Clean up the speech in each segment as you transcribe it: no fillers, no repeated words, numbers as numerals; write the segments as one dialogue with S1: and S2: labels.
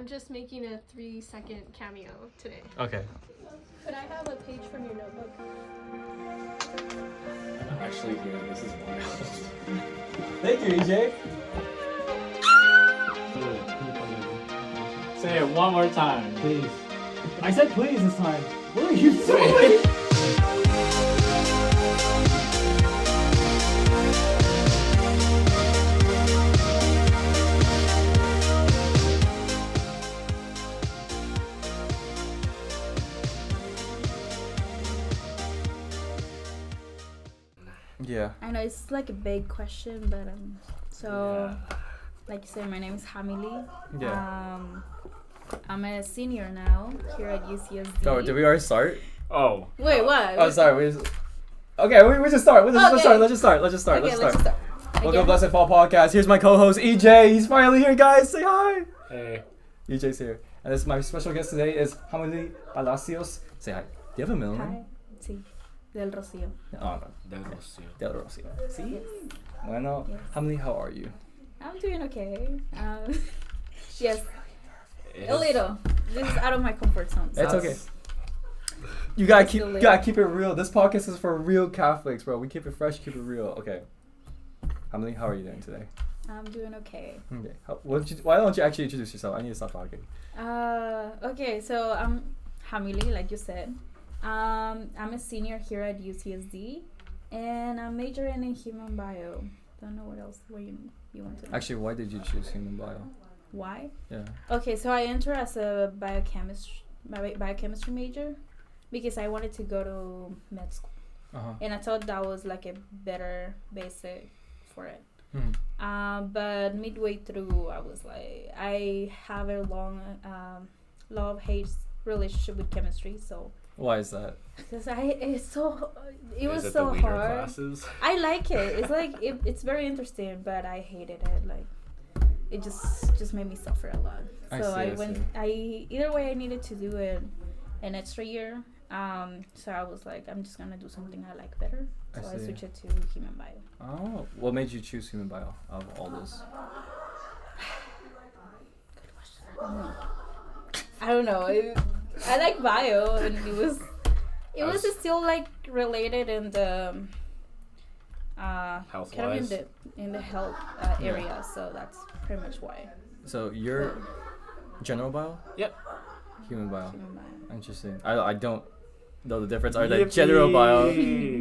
S1: I'm just making a 3-second cameo today.
S2: Okay.
S1: Could I have a page from your notebook?
S3: I'm actually here. This is wild.
S2: Thank you, EJ.
S3: Say it one more time.
S2: Please. I said please this time. What are you doing? Yeah.
S4: I know it's like a big question, but like you said, my name is Hamili.
S2: Yeah.
S4: I'm a senior now here at UCSD.
S2: Oh, did we already start?
S3: Oh.
S4: Wait, what?
S2: Oh, sorry. Okay, we just start. Let's just start.
S4: Okay, let's start.
S2: Welcome to Blessed Fall Podcast. Here's my co-host EJ. He's finally here, guys. Say hi.
S3: Hey.
S2: EJ's here, and this my special guest today is Hamili Palacios. Say hi. Do you have a middle name?
S4: Hi. Sí. Del Rocío.
S2: Oh no. Del Rocío. See? Bueno,
S4: Yes.
S2: Hamili, how are you?
S4: I'm doing okay. Yes. A little. This is out of my comfort zone. So.
S2: It's okay. You gotta
S4: It's
S2: keep it real. This podcast is for real Catholics, bro. We keep it fresh, keep it real. Okay. Hamili, how are you doing today?
S4: I'm doing okay.
S2: Okay. Why don't you actually introduce yourself? I need to stop talking.
S4: Okay, so I'm Hamili, like you said. I'm a senior here at UCSD, and I'm majoring in human bio. Don't know what else you want to know.
S2: Actually, why did you choose human bio?
S4: Why?
S2: Yeah.
S4: Okay, so I entered as a biochemistry major because I wanted to go to med school, and I thought that was like a better basic for it. But midway through, I was like, I have a long love-hate relationship with chemistry, so.
S2: Why is that?
S4: Because it was so
S3: the
S4: hard.
S3: Classes?
S4: I like it. It's like it's very interesting, but I hated it. Like it just made me suffer a lot. So either way I needed to do an extra year. So I was like, I'm just gonna do something I like better. So I switched it to human bio.
S2: Oh, what made you choose human bio of all this?
S4: Good question. I don't know. I like bio, and it was still like related in the
S3: Health
S4: kind
S3: wise.
S4: of in the health area. So that's pretty much why.
S2: So you're general bio?
S3: Yep.
S2: Human bio.
S4: Human bio.
S2: Interesting. I don't know the difference. Are they general bio?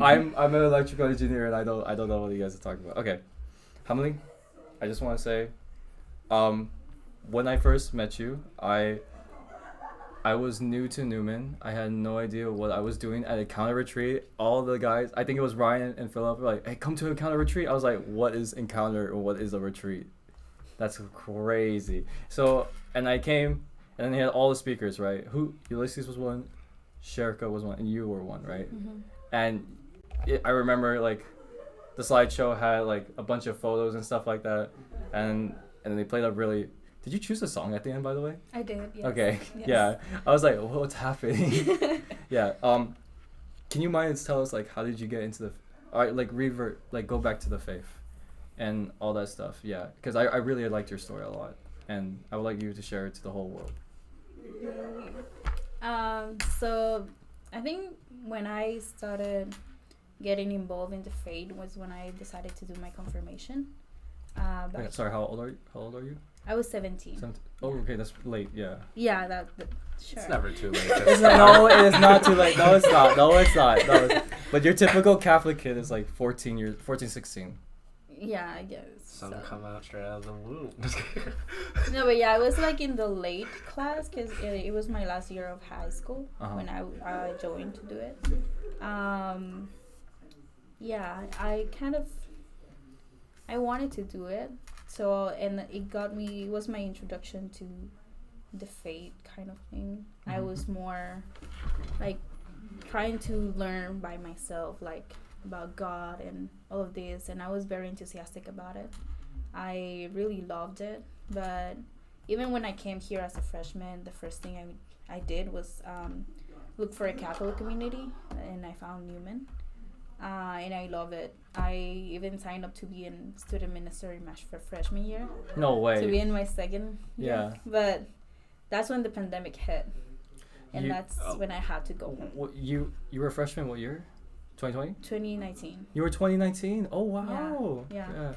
S2: I'm an electrical engineer, and I don't know what you guys are talking about. Okay, Hamili, I just want to say, when I first met you, I was new to Newman. I had no idea what I was doing at a counter retreat. All the guys, I think it was Ryan and Philip, were like, hey, come to a counter retreat. I was like, what is encounter or what is a retreat? That's crazy. So, and I came, and then they had all the speakers, right? Ulysses was one, Sherika was one, and you were one, right?
S4: Mm-hmm.
S2: And I remember, like, the slideshow had, like, a bunch of photos and stuff like that. And then they played up really... Did you choose a song at the end, by the way?
S4: I did, yes.
S2: Okay,
S4: yes.
S2: yeah. I was like, what's happening? Yeah. Can you mind tell us, like, how did you get into go back to the faith and all that stuff? Yeah, because I really liked your story a lot, and I would like you to share it to the whole world.
S4: So I think when I started getting involved in the faith was when I decided to do my confirmation.
S2: Sorry, how old are you?
S4: I was 17.
S2: 17. Oh, okay, that's late. Yeah.
S4: Yeah, sure.
S3: It's never too late.
S2: No, it is not too late. No, it's not. But your typical Catholic kid is like 14, 16.
S4: Yeah, I guess.
S3: Some come out straight out of the womb.
S4: No, but yeah, I was like in the late class because it was my last year of high school when I joined to do it. Yeah, I wanted to do it. So, and it was my introduction to the faith kind of thing. I was more like trying to learn by myself, like about God and all of this, and I was very enthusiastic about it. I really loved it, but even when I came here as a freshman, the first thing I did was look for a Catholic community, and I found Newman. And I love it. I even signed up to be in student ministry match for freshman year.
S2: No way.
S4: To be in my second year.
S2: Yeah.
S4: But that's when the pandemic hit, and that's when I had to go home.
S2: What, you were a freshman what year? 2020?
S4: 2019.
S2: You were 2019? Oh wow.
S4: Yeah.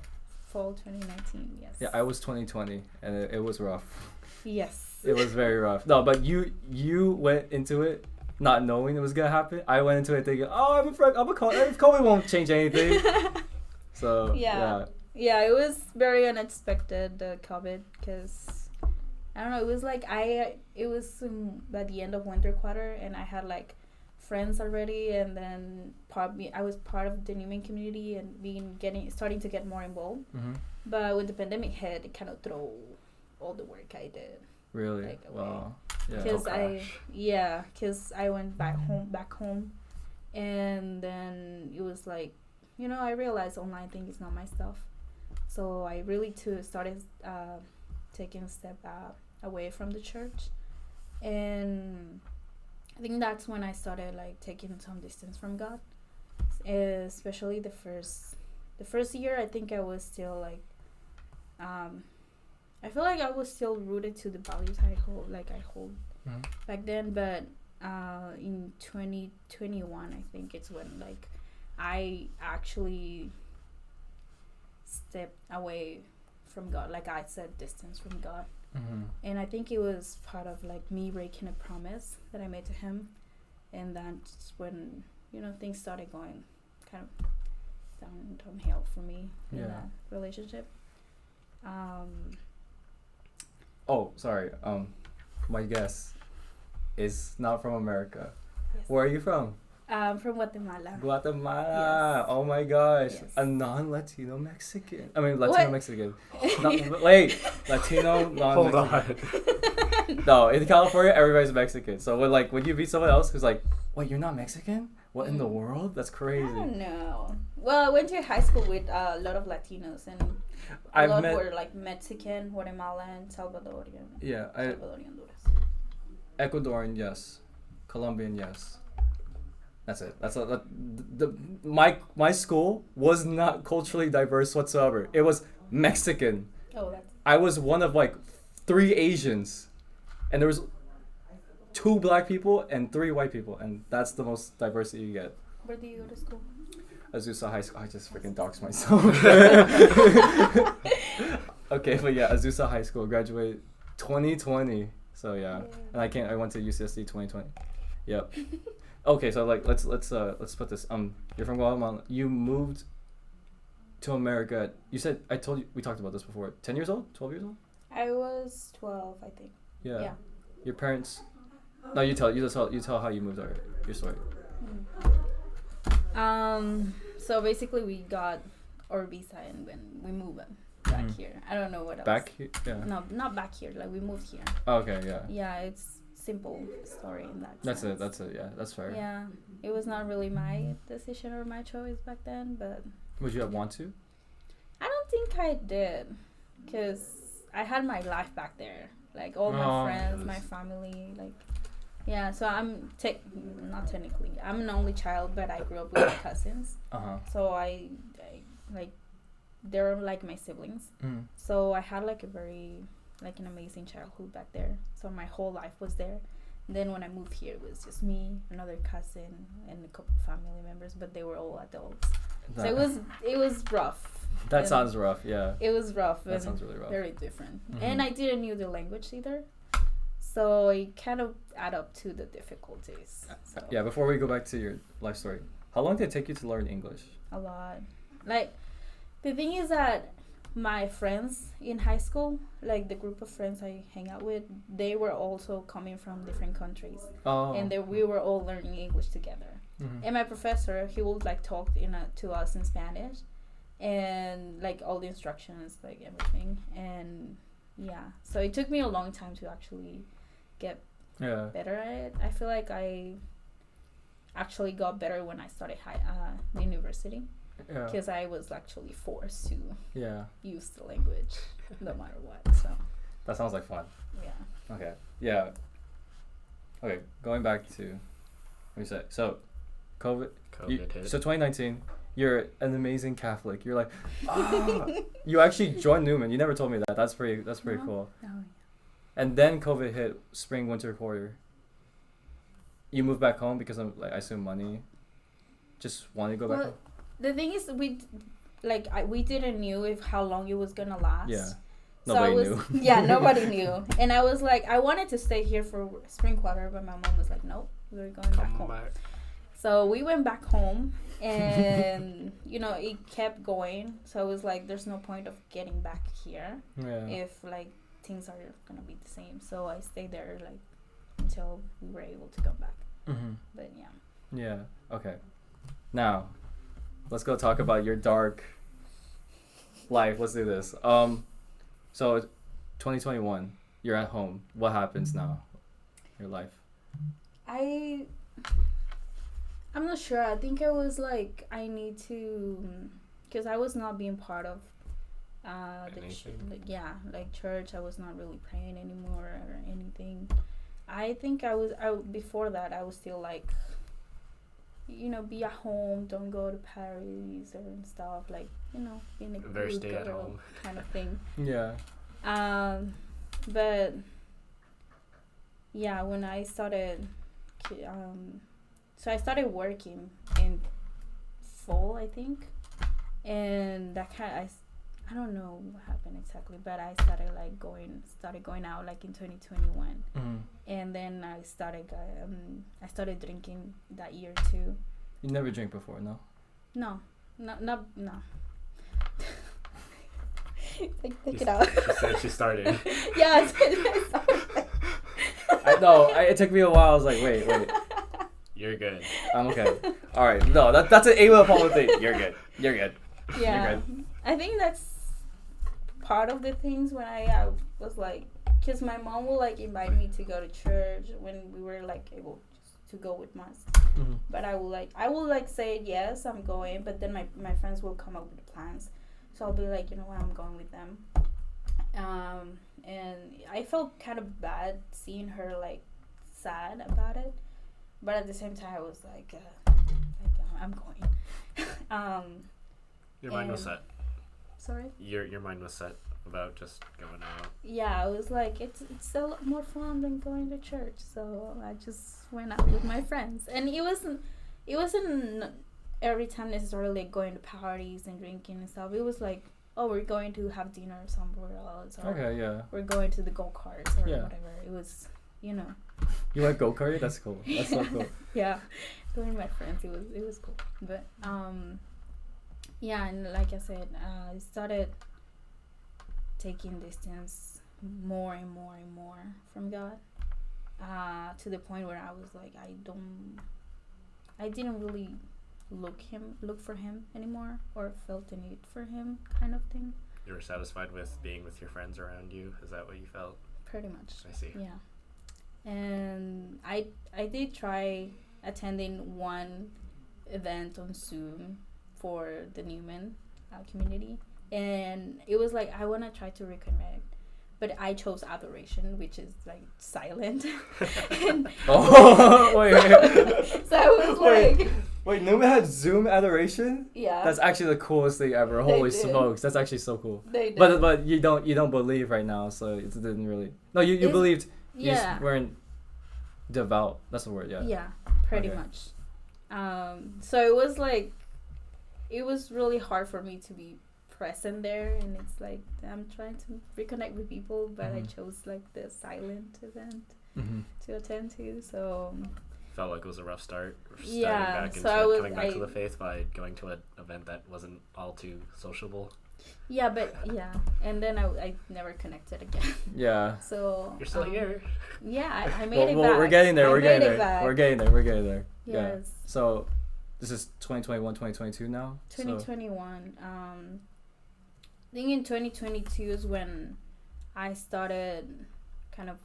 S4: Fall 2019. Yes.
S2: Yeah, I was 2020, and it was rough.
S4: Yes.
S2: It was very rough. No, but you went into it not knowing it was gonna happen. I went into it thinking, oh, I'm a COVID. COVID won't change anything. So
S4: yeah, it was very unexpected, the COVID, because I don't know. It was like it was by the end of winter quarter, and I had like friends already, and then I was part of the Newman community and starting to get more involved. Mm-hmm. But when the pandemic hit, it kind of threw all the work I did.
S2: Really?
S4: Like,
S2: wow.
S4: Yeah. Because I went back home, and then it was like, I realized online thing is not my stuff, so I really started taking a step away from the church, and I think that's when I started like taking some distance from God, especially the first year. I think I was still like, I feel like I was still rooted to the values I hold mm-hmm. back then, but in 2021, I think it's when like I actually stepped away from God, like I said, distance from God. Mm-hmm. And I think it was part of like me breaking a promise that I made to him, and that's when things started going kind of downhill for me in that relationship.
S2: Oh, sorry. My guess is not from America.
S4: Yes.
S2: Where are you from?
S4: From Guatemala.
S2: Guatemala.
S4: Yes.
S2: Oh my gosh.
S4: Yes.
S2: A non-Latino Mexican. I mean, Latino Mexican. Wait. Latino non-Mexican.
S3: Hold on.
S2: No, in California, everybody's Mexican. So when you meet someone else who's like, wait, you're not Mexican? What in the world? That's crazy.
S4: I don't know. Well, I went to high school with a lot of Latinos, and a lot were like Mexican, Guatemalan, Salvadorian.
S2: Yeah.
S4: Salvadorian Honduras.
S2: Ecuadorian, yes. Colombian, yes. That's it. My school was not culturally diverse whatsoever. It was Mexican.
S4: Oh, that's.
S2: I was one of like 3 Asians, and there was 2 black people and 3 white people, and that's the most diversity you get.
S4: Where do you go to school?
S2: Azusa High School. I just freaking doxed myself. Okay, but yeah, Azusa High School, graduated 2020. So yeah, and I went to UCSD 2020. Yep. Okay, so like let's put this. You're from Guatemala. You moved to America. You said we talked about this before. 10 years old? 12 years old?
S4: I was 12, I think.
S2: Yeah. Your parents. No, you tell how you moved. Your story.
S4: So basically, we got our visa, and when we moved back here, I don't know what else.
S2: Back here? Yeah.
S4: No, not back here. Like we moved here.
S2: Oh, okay. Yeah.
S4: Yeah, it's simple story in that.
S2: That's
S4: sense.
S2: it. Yeah, that's fair.
S4: Yeah, it was not really my decision or my choice back then, but.
S2: Would you have want to?
S4: I don't think I did, because I had my life back there. Like all my friends, my family, like. Yeah, so I'm not technically. I'm an only child, but I grew up with my cousins. So I like, they're like my siblings. So I had like an amazing childhood back there. So my whole life was there. And then when I moved here, it was just me, another cousin, and a couple family members, but they were all adults. So it was rough.
S2: That sounds rough. Yeah.
S4: It was rough.
S2: That sounds really rough.
S4: Very different. And I didn't know the language either. So it kind of add up to the difficulties. So.
S2: Yeah, before we go back to your life story, how long did it take you to learn English?
S4: A lot. Like, the thing is that my friends in high school, like the group of friends I hang out with, they were also coming from different countries. Oh. And we were all learning English together. And my professor, he would like talk to us in Spanish, and like all the instructions, like everything. And yeah, so it took me a long time to actually get better at it. I feel like I actually got better when I started the university, because I was actually forced to use the language no matter what. So
S2: that sounds like fun.
S4: Yeah.
S2: Okay. Yeah. Okay. Going back to what you said. So, COVID hit. So 2019. You're an amazing Catholic. You're like, you actually joined Newman. You never told me that. That's pretty cool.
S4: Oh,
S2: And then COVID hit spring, winter quarter. You moved back home because of, like, I assume money. Just wanted to go back
S4: Well,
S2: home?
S4: The thing is, we didn't knew if how long it was gonna last.
S2: Yeah.
S4: So
S2: Nobody knew.
S4: Yeah, nobody knew. And I was like, I wanted to stay here for spring quarter, but my mom was like, nope, we're going back home. So we went back home, and it kept going. So I was like, there's no point of getting back here if like things are gonna be the same. So I stayed there like until we were able to come back.
S2: Mm-hmm.
S4: But yeah.
S2: Yeah. Okay. Now, let's go talk about your dark life. Let's do this. So 2021, you're at home. What happens now? Your life.
S4: I'm not sure. I think I was like, I need to, because I was not being part of like church. I was not really praying anymore or anything. I think before that I was still like, be at home, don't go to parties or stuff, like, being a
S3: very
S4: good
S3: stay at
S4: girl
S3: home
S4: kind of thing.
S2: Yeah.
S4: But yeah, when I started, so I started working in fall, I think, and that I don't know what happened exactly, but I started like going out like in 2021, and then I started drinking that year too.
S2: You never drink before, no?
S4: No. Take it out.
S3: She said she started.
S4: Yeah, I started.
S2: I know. It took me a while. I was like, wait.
S3: You're good.
S2: I'm okay. All right. No, that's an Ava Apollo thing. You're good.
S4: Yeah.
S2: You're good.
S4: I think that's part of the things when I was like, because my mom will like invite me to go to church when we were like able to go with mass.
S2: Mm-hmm.
S4: But I will like say yes, I'm going, but then my friends will come up with plans. So I'll be like, what, I'm going with them. And I felt kind of bad seeing her like sad about it, but at the same time I was like I'm going.
S3: Your mind was set.
S4: Sorry?
S3: Your mind was set about just going out.
S4: Yeah, I was like, it's a lot more fun than going to church, so I just went out with my friends. And it wasn't every time necessarily like going to parties and drinking and stuff. It was like, oh, we're going to have dinner somewhere else, or
S2: Okay, yeah.
S4: we're going to the go-karts or whatever. It was,
S2: You like go-kart? That's cool. That's so cool.
S4: Yeah, going with my friends, it was cool. But yeah, and like I said, I started taking distance more and more and more from God, to the point where I was like, I didn't really look for him anymore, or felt the need for him, kind of thing.
S3: You were satisfied with being with your friends around you? Is that what you felt?
S4: Pretty much.
S3: I see.
S4: Yeah. And I did try attending one event on Zoom for the Newman community, and it was like, I want to try to reconnect, but I chose adoration, which is like silent.
S2: Oh, wait.
S4: So I was like,
S2: Wait, Newman had Zoom adoration?
S4: yeah.
S2: That's actually the coolest thing ever.
S4: They
S2: Holy
S4: did.
S2: smokes, that's actually so cool.
S4: They did.
S2: But you don't believe right now, so it didn't really. No, you believed. You just weren't devout. That's the word. Yeah.
S4: Yeah, pretty
S2: Okay.
S4: much. So it was like, it was really hard for me to be present there, and it's like I'm trying to reconnect with people, but I chose like the silent event to attend to. So
S3: Felt like it was a rough start. Starting
S4: Yeah,
S3: back
S4: so
S3: into
S4: I was-
S3: coming back to the faith by going to an event that wasn't all too sociable.
S4: yeah, and then I never connected again.
S2: Yeah.
S4: So
S3: You're still here.
S4: Yeah, I made it
S2: Well,
S4: back.
S2: we're getting there.
S4: I
S2: We're
S4: made
S2: getting
S4: it
S2: there.
S4: back.
S2: We're getting there. We're getting there. Yeah.
S4: Yes.
S2: So, this is 2021, 2022 now.
S4: 2021. I think in 2022 is when I started kind of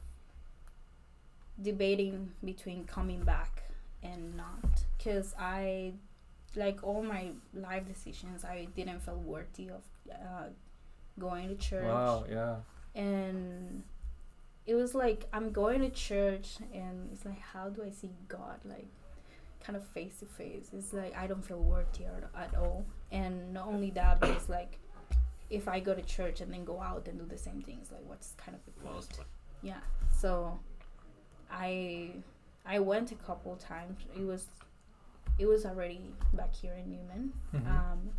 S4: debating between coming back and not, because I, like all my life decisions, I didn't feel worthy of going to church.
S2: Wow. Yeah.
S4: And it was like, I'm going to church, and it's like, how do I see God, like kind of face to face? It's like, I don't feel worthy at all. And not only that, but it's like, if I go to church and then go out and do the same things, like, what's kind of the
S3: Well,
S4: point? yeah. So I went a couple times. It was already back here in Newman,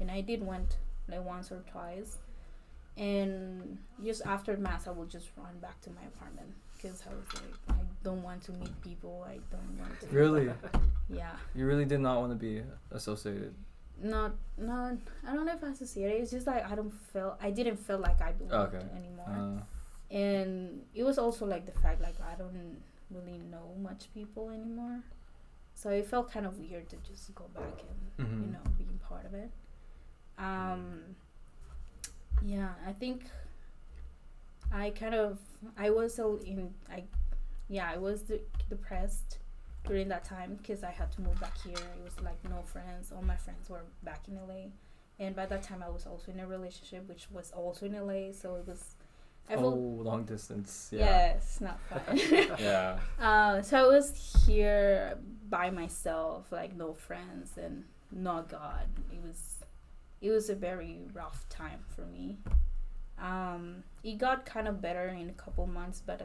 S4: and I did went like once or twice. And just after mass, I would just run back to my apartment because I was like, I don't want to meet people. I don't want to.
S2: Really?
S4: Yeah.
S2: You really did not want to be associated.
S4: Not. I don't know if associated. It's just like I didn't feel like I belonged anymore. And it was also like the fact like I don't really know much people anymore, so it felt kind of weird to just go back and being part of it. Yeah, I think I was depressed during that time because I had to move back here. It was like no friends. All my friends were back in LA, and by that time I was also in a relationship which was also in LA. So it was.
S2: Long distance. Yeah.
S4: Yes, not fun.
S2: Yeah.
S4: So I was here by myself, like no friends and no God. It was a very rough time for me. It got kind of better in a couple months, but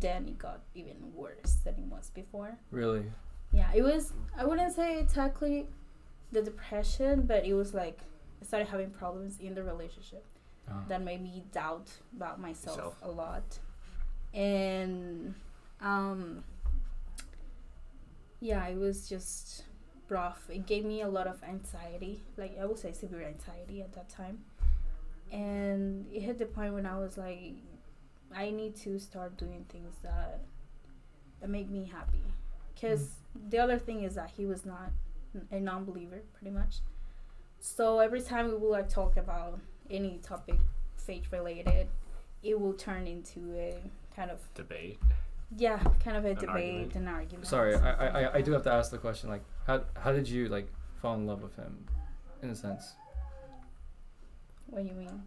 S4: then it got even worse than it was before.
S2: Really?
S4: Yeah, it was. I wouldn't say exactly the depression, but it was like I started having problems in the relationship. That made me doubt about myself a lot. And yeah, it was just rough. It gave me a lot of anxiety, like I would say severe anxiety at that time. And it hit the point when I was like, I need to start doing things that make me happy. Because the other thing is that he was not a non-believer, pretty much. So every time we would like talk about any topic faith related, it will turn into a kind of
S3: debate.
S4: Yeah, kind of a debate, an argument.
S2: Sorry, I do have to ask the question, like how did you like fall in love with him, in a sense?
S4: What do you mean?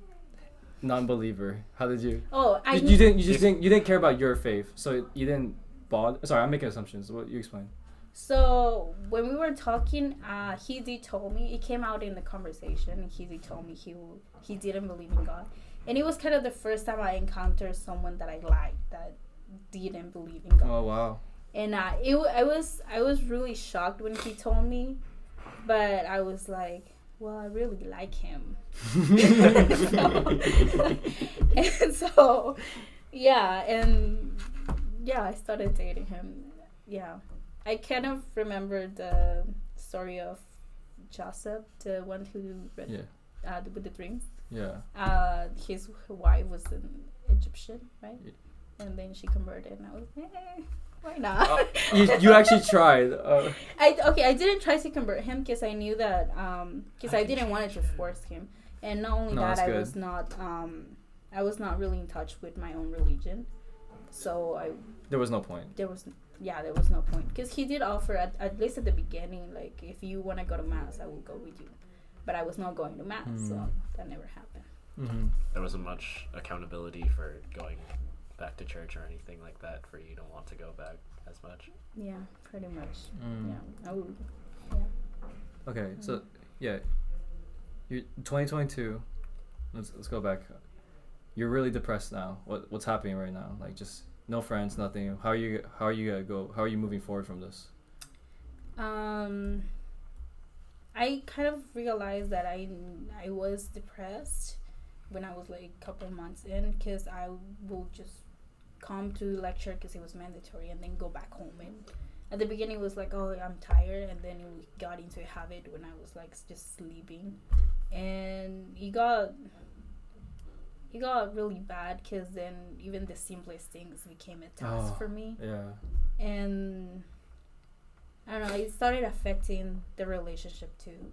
S2: Non-believer. How did you?
S4: Oh,
S2: you didn't care about your faith, so you didn't bother. Sorry, I'm making assumptions. What you explain?
S4: So when we were talking, he did told me, it came out in the conversation. He did told me he didn't believe in God, and it was kind of the first time I encountered someone that I liked that didn't believe in God.
S2: Oh wow!
S4: And I was really shocked when he told me, but I was like, well, I really like him. So yeah, I started dating him. Yeah. I kind of remember the story of Joseph, the one who read with the dreams.
S2: Yeah.
S4: His wife was an Egyptian, right? Yeah. And then she converted, and I was like, why not?
S2: You actually tried.
S4: I didn't try to convert him because I knew that because I didn't want to force him, and not only that, I was not really in touch with my own religion, so
S2: there was no point.
S4: There was no point because he did offer at least at the beginning, like, if you want to go to mass, I will go with you, but I was not going to mass, so that never happened.
S2: Mm-hmm.
S3: There wasn't much accountability for going back to church or anything like that for you to want to go back as much.
S4: Yeah, pretty much. Yeah, I would. Yeah.
S2: Okay, so you're 2022. Let's go back. You're really depressed now. What's happening right now? Like, just no friends, nothing. How are you gonna go? How are you moving forward from this?
S4: I kind of realized that I was depressed when I was like a couple of months in, because I will just come to lecture because it was mandatory and then go back home. And at the beginning it was like, oh, I'm tired, and then we got into a habit when I was like just sleeping, and it got really bad because then even the simplest things became a task for me.
S2: Yeah.
S4: And I don't know, it started affecting the relationship too,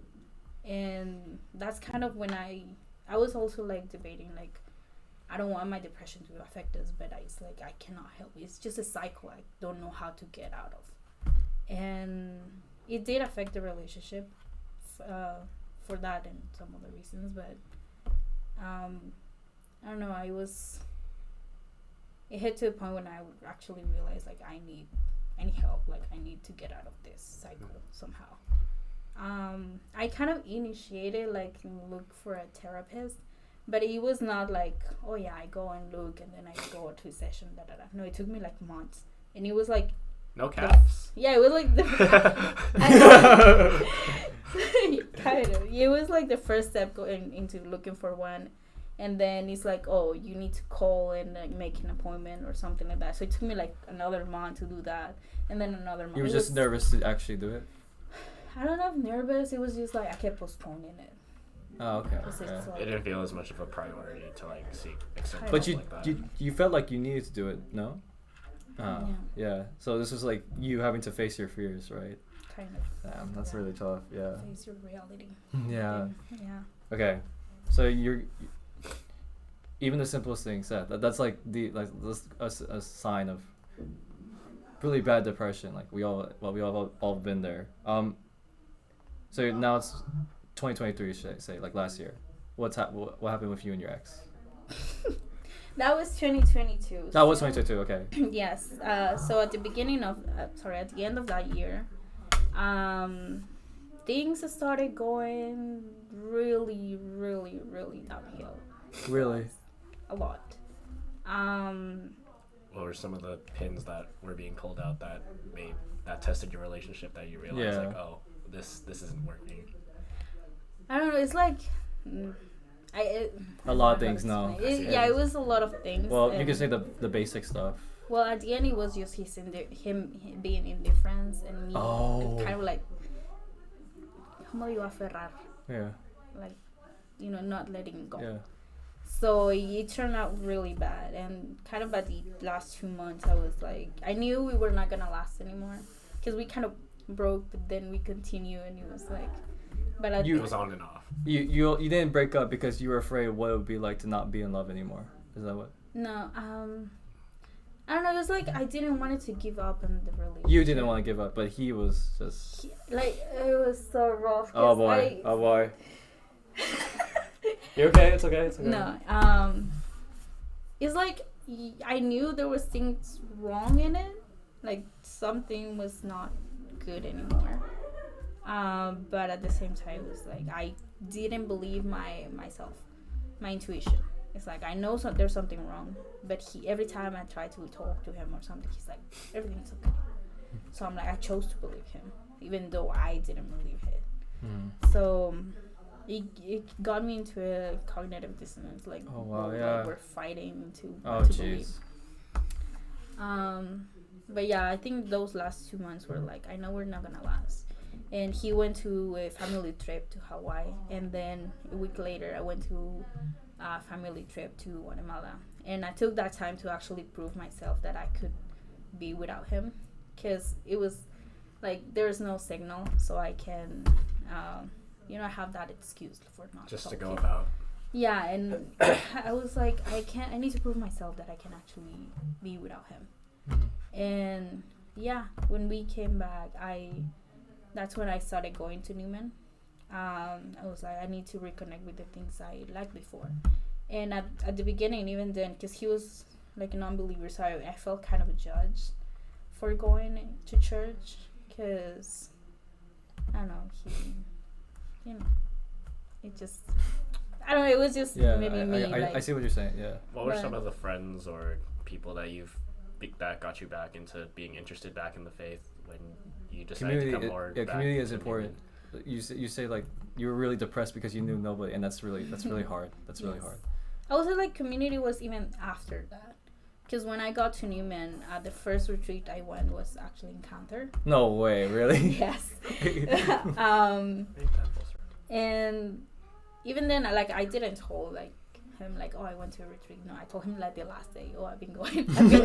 S4: and that's kind of when I was also like debating, like, I don't want my depression to affect us, but it's like I cannot help it. It's just a cycle I don't know how to get out of, and it did affect the relationship for that and some other reasons. But I don't know, it hit to a point when I would actually realize, like, I need help, like I need to get out of this cycle somehow. I kind of initiated, like, look for a therapist, But it was not like, oh yeah, I go and look and then I go to a session. Da, da, da. No, it took me like months, and it was like
S3: No caps.
S4: yeah, it was like the kind of. It was like the first step going into looking for one, and then it's like, oh, you need to call and like make an appointment or something like that. So it took me like another month to do that, and then another month.
S2: You were just nervous to actually do it.
S4: I don't know if nervous. It was just like I kept postponing it.
S2: Oh, okay.
S4: 'Cause
S2: Yeah.
S4: it's like,
S3: It didn't feel as much of a priority to like seek external
S2: But
S3: help like that.
S2: you felt like you needed to do it, no?
S4: Yeah.
S2: Yeah. So this was like you having to face your fears, right?
S4: kind of.
S2: Damn, that's really tough. Yeah.
S4: Face your reality.
S2: Yeah.
S4: Yeah.
S2: Okay. So you're even the simplest thing said that's like that's a sign of really bad depression. Like we all been there. So now it's 2023, should I say, like last year. What happened with you and your ex?
S4: That was 2022.
S2: That was 2022. Okay.
S4: Yes. So at the beginning of, at the end of that year, things started going really, really, really downhill.
S2: Really.
S4: A lot.
S3: What were some of the pins that were being pulled out that tested your relationship that you realized like, oh, this isn't working?
S4: I don't know. It's like,
S2: A lot of things, no.
S4: It was a lot of things.
S2: Well, you can say the basic stuff.
S4: Well, at the end, it was just him being indifferent and me kind of like, como digo, aferrar,
S2: Yeah.
S4: like, not letting go.
S2: Yeah.
S4: So it turned out really bad, and kind of at the last 2 months, I was like, I knew we were not gonna last anymore, because we kind of broke, but then we continued, and it was like, but
S3: It was on and off.
S2: You didn't break up because you were afraid what it would be like to not be in love anymore. Is that what?
S4: No, I don't know. It was like I didn't want to give up on the relationship.
S2: You didn't want to give up, but he was just.
S4: It was so rough.
S2: Oh boy! Oh boy! You okay? It's okay. It's okay.
S4: No, it's like I knew there was things wrong in it. Like something was not good anymore. But at the same time, it was like I didn't believe myself, my intuition. It's like I know there's something wrong, but every time I try to talk to him or something, he's like, everything's okay. So I'm like, I chose to believe him, even though I didn't believe it. So it got me into a cognitive dissonance, like,
S2: oh, wow,
S4: like we're fighting to
S2: jeez.
S4: believe. But yeah, I think those last 2 months were like, I know we're not gonna last. And he went to a family trip to Hawaii, and then a week later I went to a family trip to Guatemala, and I took that time to actually prove myself that I could be without him, because it was like there's no signal, so I can have that excuse for not
S3: just
S4: talking.
S3: to go about.
S4: Yeah, and I was like, I need to prove myself that I can actually be without him. And yeah, when we came back, that's when I started going to Newman. I was like, I need to reconnect with the things I liked before. And at the beginning, even then, because he was like a non-believer, so I felt kind of judged for going to church, because I don't know, it just, I don't know, it was just maybe me.
S2: I see what you're saying. Yeah.
S3: What were some of the friends or people that that got you back into being interested back in the faith when you decided to come forward?
S2: Community is important. You say like you were really depressed because you knew nobody, and that's really hard. That's really hard.
S4: I would say like community was even after that, because when I got to Newman, the first retreat I went was actually Encounter.
S2: No way, really?
S4: Yes. And even then, I didn't tell like him like, oh, I went to a retreat. No, I told him like the last day, oh, I've been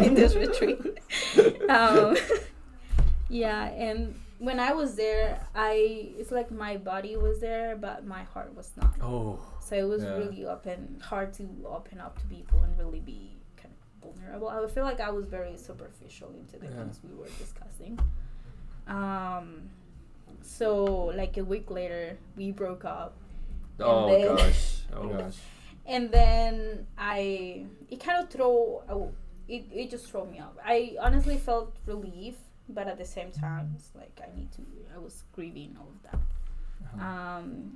S4: in this retreat. Yeah, and when I was there, it's like my body was there, but my heart was not.
S2: Oh.
S4: So it was really hard to open up to people and really be kind of vulnerable. I feel like I was very superficial into the things we were discussing. So like a week later, we broke up.
S2: Oh gosh.
S4: And then it just threw me off. I honestly felt relief, but at the same time, it's like I was grieving all of that.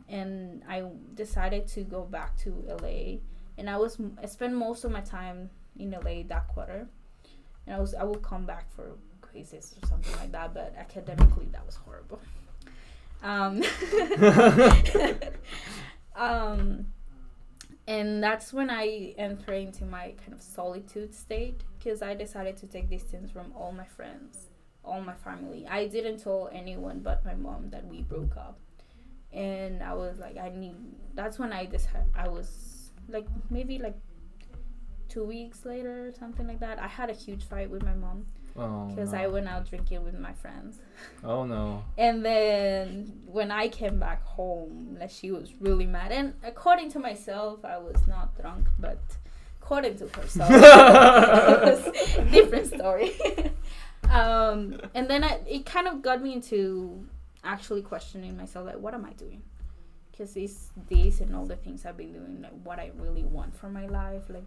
S4: And I decided to go back to LA and I spent most of my time in LA that quarter, and I would come back for quizzes or something like that, but academically that was horrible. And that's when I entered into my kind of solitude state, because I decided to take distance from all my friends, all my family. I didn't tell anyone but my mom that we broke up, and I was like, that's when I decided. I was like, maybe like 2 weeks later or something like that, I had a huge fight with my mom because I went out drinking with my friends.
S2: Oh no.
S4: And then when I came back home, like, she was really mad, and according to myself I was not drunk, but according to herself it was a different story. And then it kind of got me into actually questioning myself, like, what am I doing? Because this and all the things I've been doing, like, what I really want for my life, like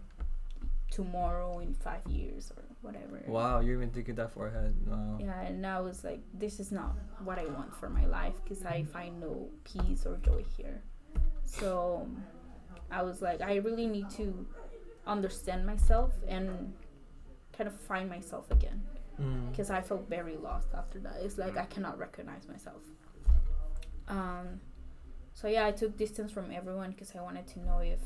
S4: tomorrow, in 5 years or whatever.
S2: Wow, you're even thinking that far ahead. Wow.
S4: Yeah, and I was like, this is not what I want for my life, because I find no peace or joy here. So I was like, I really need to understand myself and kind of find myself again, because I felt very lost after that. It's like I cannot recognize myself. So yeah, I took distance from everyone because I wanted to know if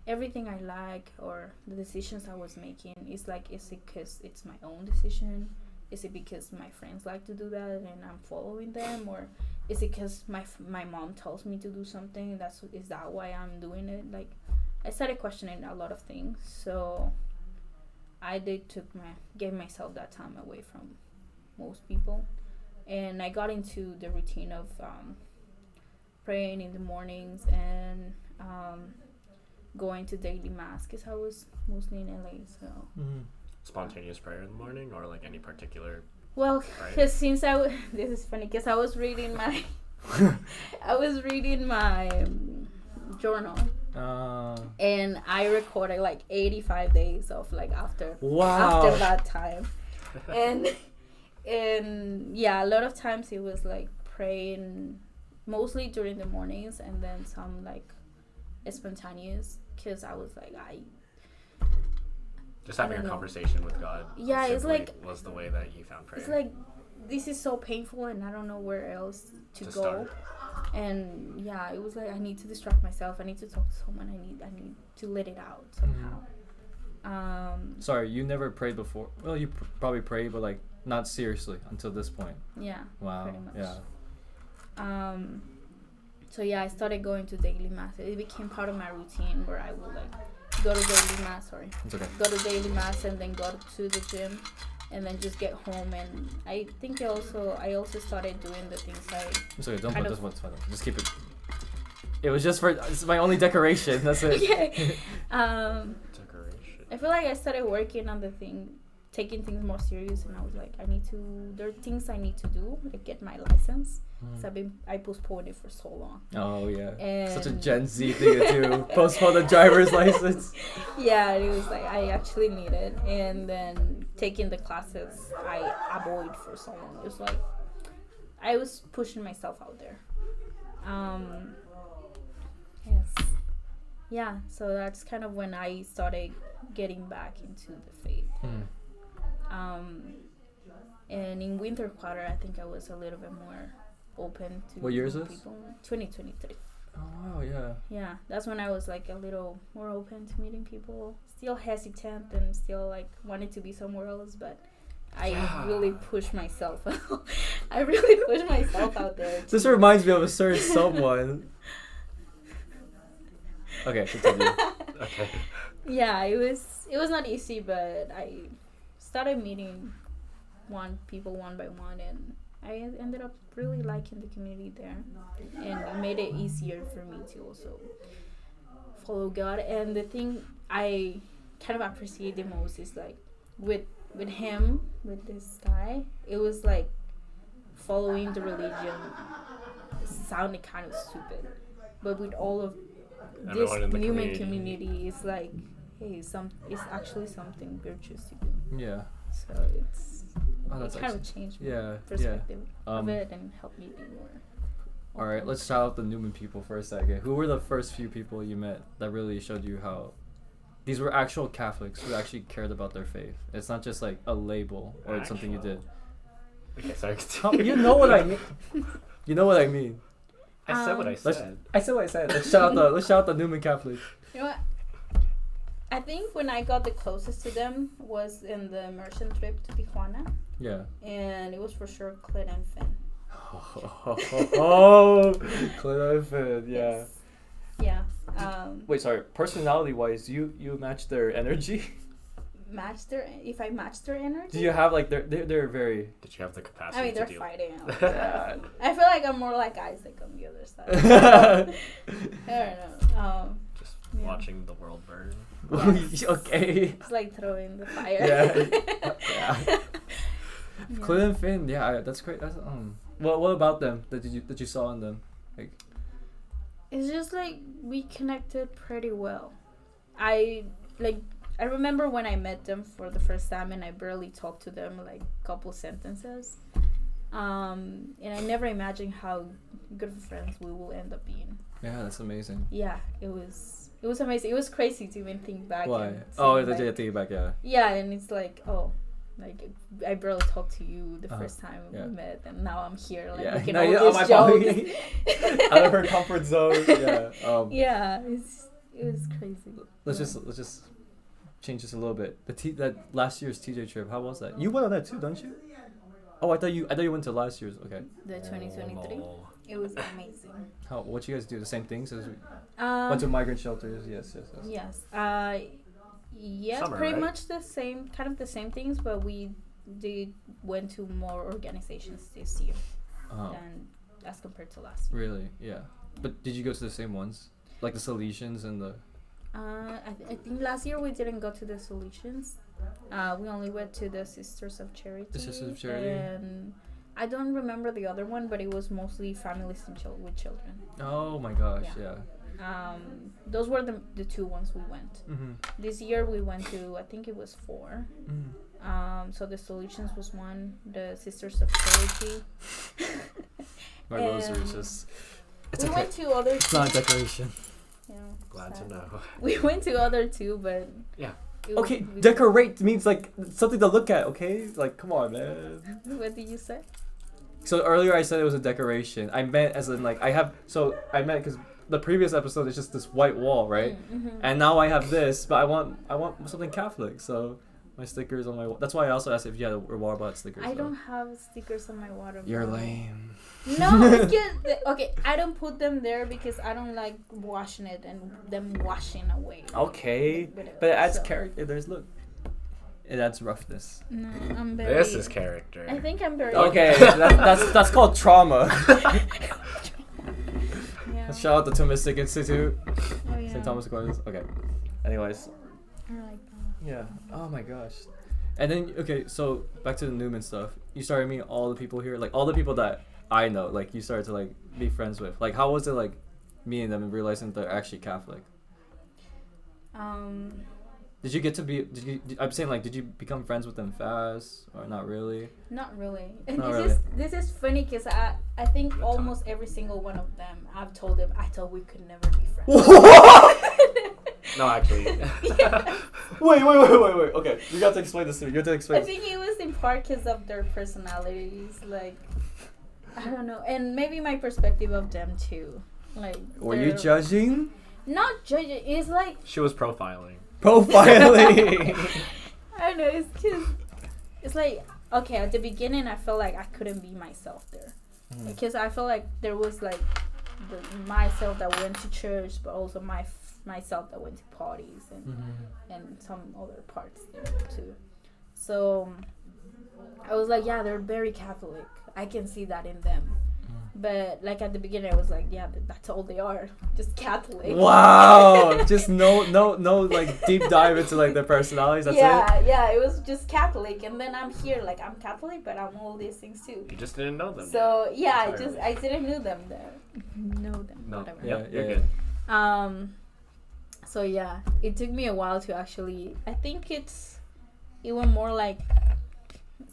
S4: everything I like or the decisions I was making is it because it's my own decision? Is it because my friends like to do that and I'm following them? Or is it because my mom tells me to do something? Is that why I'm doing it? Like, I started questioning a lot of things. So I gave myself that time away from most people. And I got into the routine of praying in the mornings and going to daily mass, because I was mostly in LA. So
S3: Spontaneous prayer in the morning, or like any particular?
S4: Well, because this is funny, because I was reading my journal, and I recorded like 85 days of like after that time, and yeah, a lot of times it was like praying mostly during the mornings, and then some like spontaneous, because I was like,
S3: just having a conversation with God.
S4: Yeah, it's like
S3: was the way that you found prayer.
S4: It's like, this is so painful and I don't know where else to go.
S3: Start.
S4: And yeah, it was like, I need to distract myself. I need to talk to someone. I need to let it out somehow.
S2: Sorry, you never prayed before? Well, you probably prayed, but like not seriously until this point.
S4: Yeah.
S2: Wow.
S4: Pretty much.
S2: Yeah.
S4: So yeah, I started going to daily mass. It became part of my routine where I would like go to daily mass. Sorry.
S2: It's okay.
S4: Go to daily mass and then go to the gym, and then just get home. And I think I also started doing the things
S2: It's okay. Don't put this one. Just keep it. It was just it's my only decoration. That's it.
S4: Okay.
S3: Decoration.
S4: I feel like I started working on taking things more serious, and I was like, there are things I need to do, like get my license. So I postponed it for so long.
S2: Oh yeah.
S4: And
S2: such a Gen Z thing to do. Postpone the driver's license.
S4: Yeah, it was like I actually need it, and then taking the classes I avoid for so long. It was like I was pushing myself out there. Yes. Yeah, so that's kind of when I started getting back into the faith. And in winter quarter, I think I was a little bit more open to
S2: what year is this?
S4: people. 2023.
S2: Oh wow, yeah.
S4: Yeah, that's when I was like a little more open to meeting people. Still hesitant and still like wanted to be somewhere else, but I really pushed myself. I really pushed myself out there.
S2: This reminds me of a certain someone. Okay, continue.
S3: Okay.
S4: Yeah, it was not easy, but I started meeting people one by one, and I ended up really liking the community there, and it made it easier for me to also follow God. And the thing I kind of appreciate the most is like with this guy, it was like following the religion sounded kind of stupid, but with all of this human community, it's like, hey, it's actually something virtuous to do.
S2: Yeah.
S4: So it kind of changed my perspective of it and helped me be more
S2: All right, let's shout out the Newman people for a second. Who were the first few people you met that really showed you how these were actual Catholics who actually cared about their faith? It's not just like a label or it's something you did.
S3: Okay, sorry.
S2: You know what I mean. You know what I mean.
S3: I said what I said.
S2: I said what I said. Let's shout out the Newman Catholics.
S4: You know what? I think when I got the closest to them was in the immersion trip to Tijuana.
S2: Yeah.
S4: And it was for sure Clint and Finn.
S2: Clint and Finn, yeah.
S4: Yes. Yeah.
S2: Wait, sorry. Personality-wise, you match their energy.
S4: If I match their energy.
S2: Do you have like they're very?
S3: Did you have the capacity?
S4: I mean, they're
S3: to
S4: fighting.
S2: Yeah.
S4: I feel like I'm more like Isaac on the other side. I don't know.
S3: Just watching the world burn.
S4: Yes.
S2: Okay.
S4: It's like throwing the fire.
S2: Yeah. Yeah. Clint and Finn, yeah, that's great. That's what about them that you saw in them? Like,
S4: it's just like we connected pretty well. I remember when I met them for the first time and I barely talked to them, like a couple sentences. And I never imagined how good of friends we will end up being.
S2: yeah, that's amazing.
S4: Yeah, it was amazing. It was crazy to even think back.
S2: Why?
S4: And
S2: Oh,
S4: think,
S2: the take it back, yeah.
S4: Yeah, and it's like, oh, like I barely talked to you the first time
S2: yeah.
S4: we met, and now I'm here, like
S2: Yeah.
S4: making
S2: No,
S4: all these jokes.
S2: Out of her comfort zone. Yeah.
S4: Yeah, it was crazy.
S2: Let's just change this a little bit. That last year's TJ trip, how was that? You went on that too, don't you? Oh, I thought you went to last year's. Okay.
S4: The 2023.
S3: Oh.
S4: It was amazing.
S2: What you guys do? The same things as we
S4: Um,
S2: went to migrant shelters. Yes.
S4: yes. Yes,
S3: Summer,
S4: pretty
S3: right?
S4: much the same, kind of the same things, but we went to more organizations this year than as compared to last year.
S2: Really? Yeah. But did you go to the same ones, like the Salesians and the?
S4: I think last year we didn't go to the Solutions. We only went to the Sisters of Charity.
S2: The Sisters of Charity.
S4: And I don't remember the other one, but it was mostly families and with children.
S2: Oh my gosh!
S4: Yeah.
S2: Yeah.
S4: Those were the two ones we went.
S2: Mm-hmm.
S4: This year we went to, I think it was 4.
S2: Mm.
S4: So the Solutions was one, the Sisters of Charity.
S2: My rosary is just. It's
S4: we
S2: okay.
S4: went to other
S2: It's not a decoration.
S4: Yeah,
S3: Glad
S4: sad.
S3: to know.
S4: We went to other two, but
S3: Yeah.
S2: Okay, decorate means like something to look at. Okay, like come on, man.
S4: What did you say?
S2: So earlier I said it was a decoration. I meant as in like I meant because the previous episode is just this white wall, right?
S4: Mm-hmm.
S2: And now I have this, but I want something Catholic. So my stickers on my wall. That's why I also asked if you had a water bottle stickers.
S4: I don't have stickers on my water
S2: You're
S4: bottle.
S2: lame.
S4: No, it's good. Okay, I don't put them there because I don't like washing it and them washing away.
S2: Okay, but it adds character. It adds roughness.
S4: No, I'm very.
S3: This is character.
S4: I think I'm very.
S2: Okay, that's called trauma.
S4: Yeah.
S2: Shout out the Thomistic Institute,
S4: Oh yeah.
S2: St. Thomas Aquinas. Okay. Anyways,
S4: I like that.
S2: yeah. Oh my gosh. And then okay, so back to the Newman stuff. You started meeting all the people here, like all the people that I know, like you started to like be friends with. Like how was it like meeting them and realizing they're actually Catholic? Did you get to be? I'm saying like, did you become friends with them fast or not really?
S4: Not really. This is funny because I think almost every single one of them I've told them I thought we could never be friends.
S3: No, actually.
S2: Wait. Okay, you got to explain this to me. You have to explain.
S4: I think it was in part because of their personalities, like I don't know, and maybe my perspective of them too. Like,
S2: were you judging?
S4: Not judging. It's like
S3: She was profiling.
S2: Profiling.
S4: I don't know. It's just it's like okay. At the beginning, I felt like I couldn't be myself there because I felt like there was like myself that went to church, but also myself that went to parties and some other parts there too. So I was like, yeah, they're very Catholic. I can see that in them. But like at the beginning, I was like, yeah, that's all they are, just Catholic.
S2: Wow, just no like deep dive into like their personalities. That's it.
S4: Yeah, it was just Catholic, and then I'm here like I'm Catholic, but I'm all these things too.
S3: You just didn't know them.
S4: So yeah,
S3: Entirely.
S4: I didn't know them there.
S3: No.
S4: Whatever.
S3: Yeah, you're
S2: yeah.
S3: good.
S4: So yeah, it took me a while to actually. I think it went more like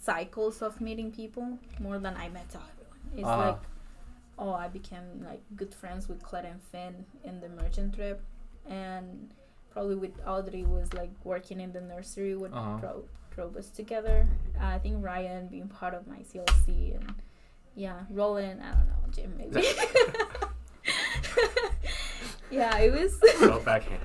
S4: cycles of meeting people more than I met everyone. It's like I became like good friends with Claire and Finn in the merchant trip, and probably with Audrey was like working in the nursery what drove us together. I think Ryan being part of my CLC, and Roland, I don't know, Jim maybe. Yeah, it was.
S3: So backhand.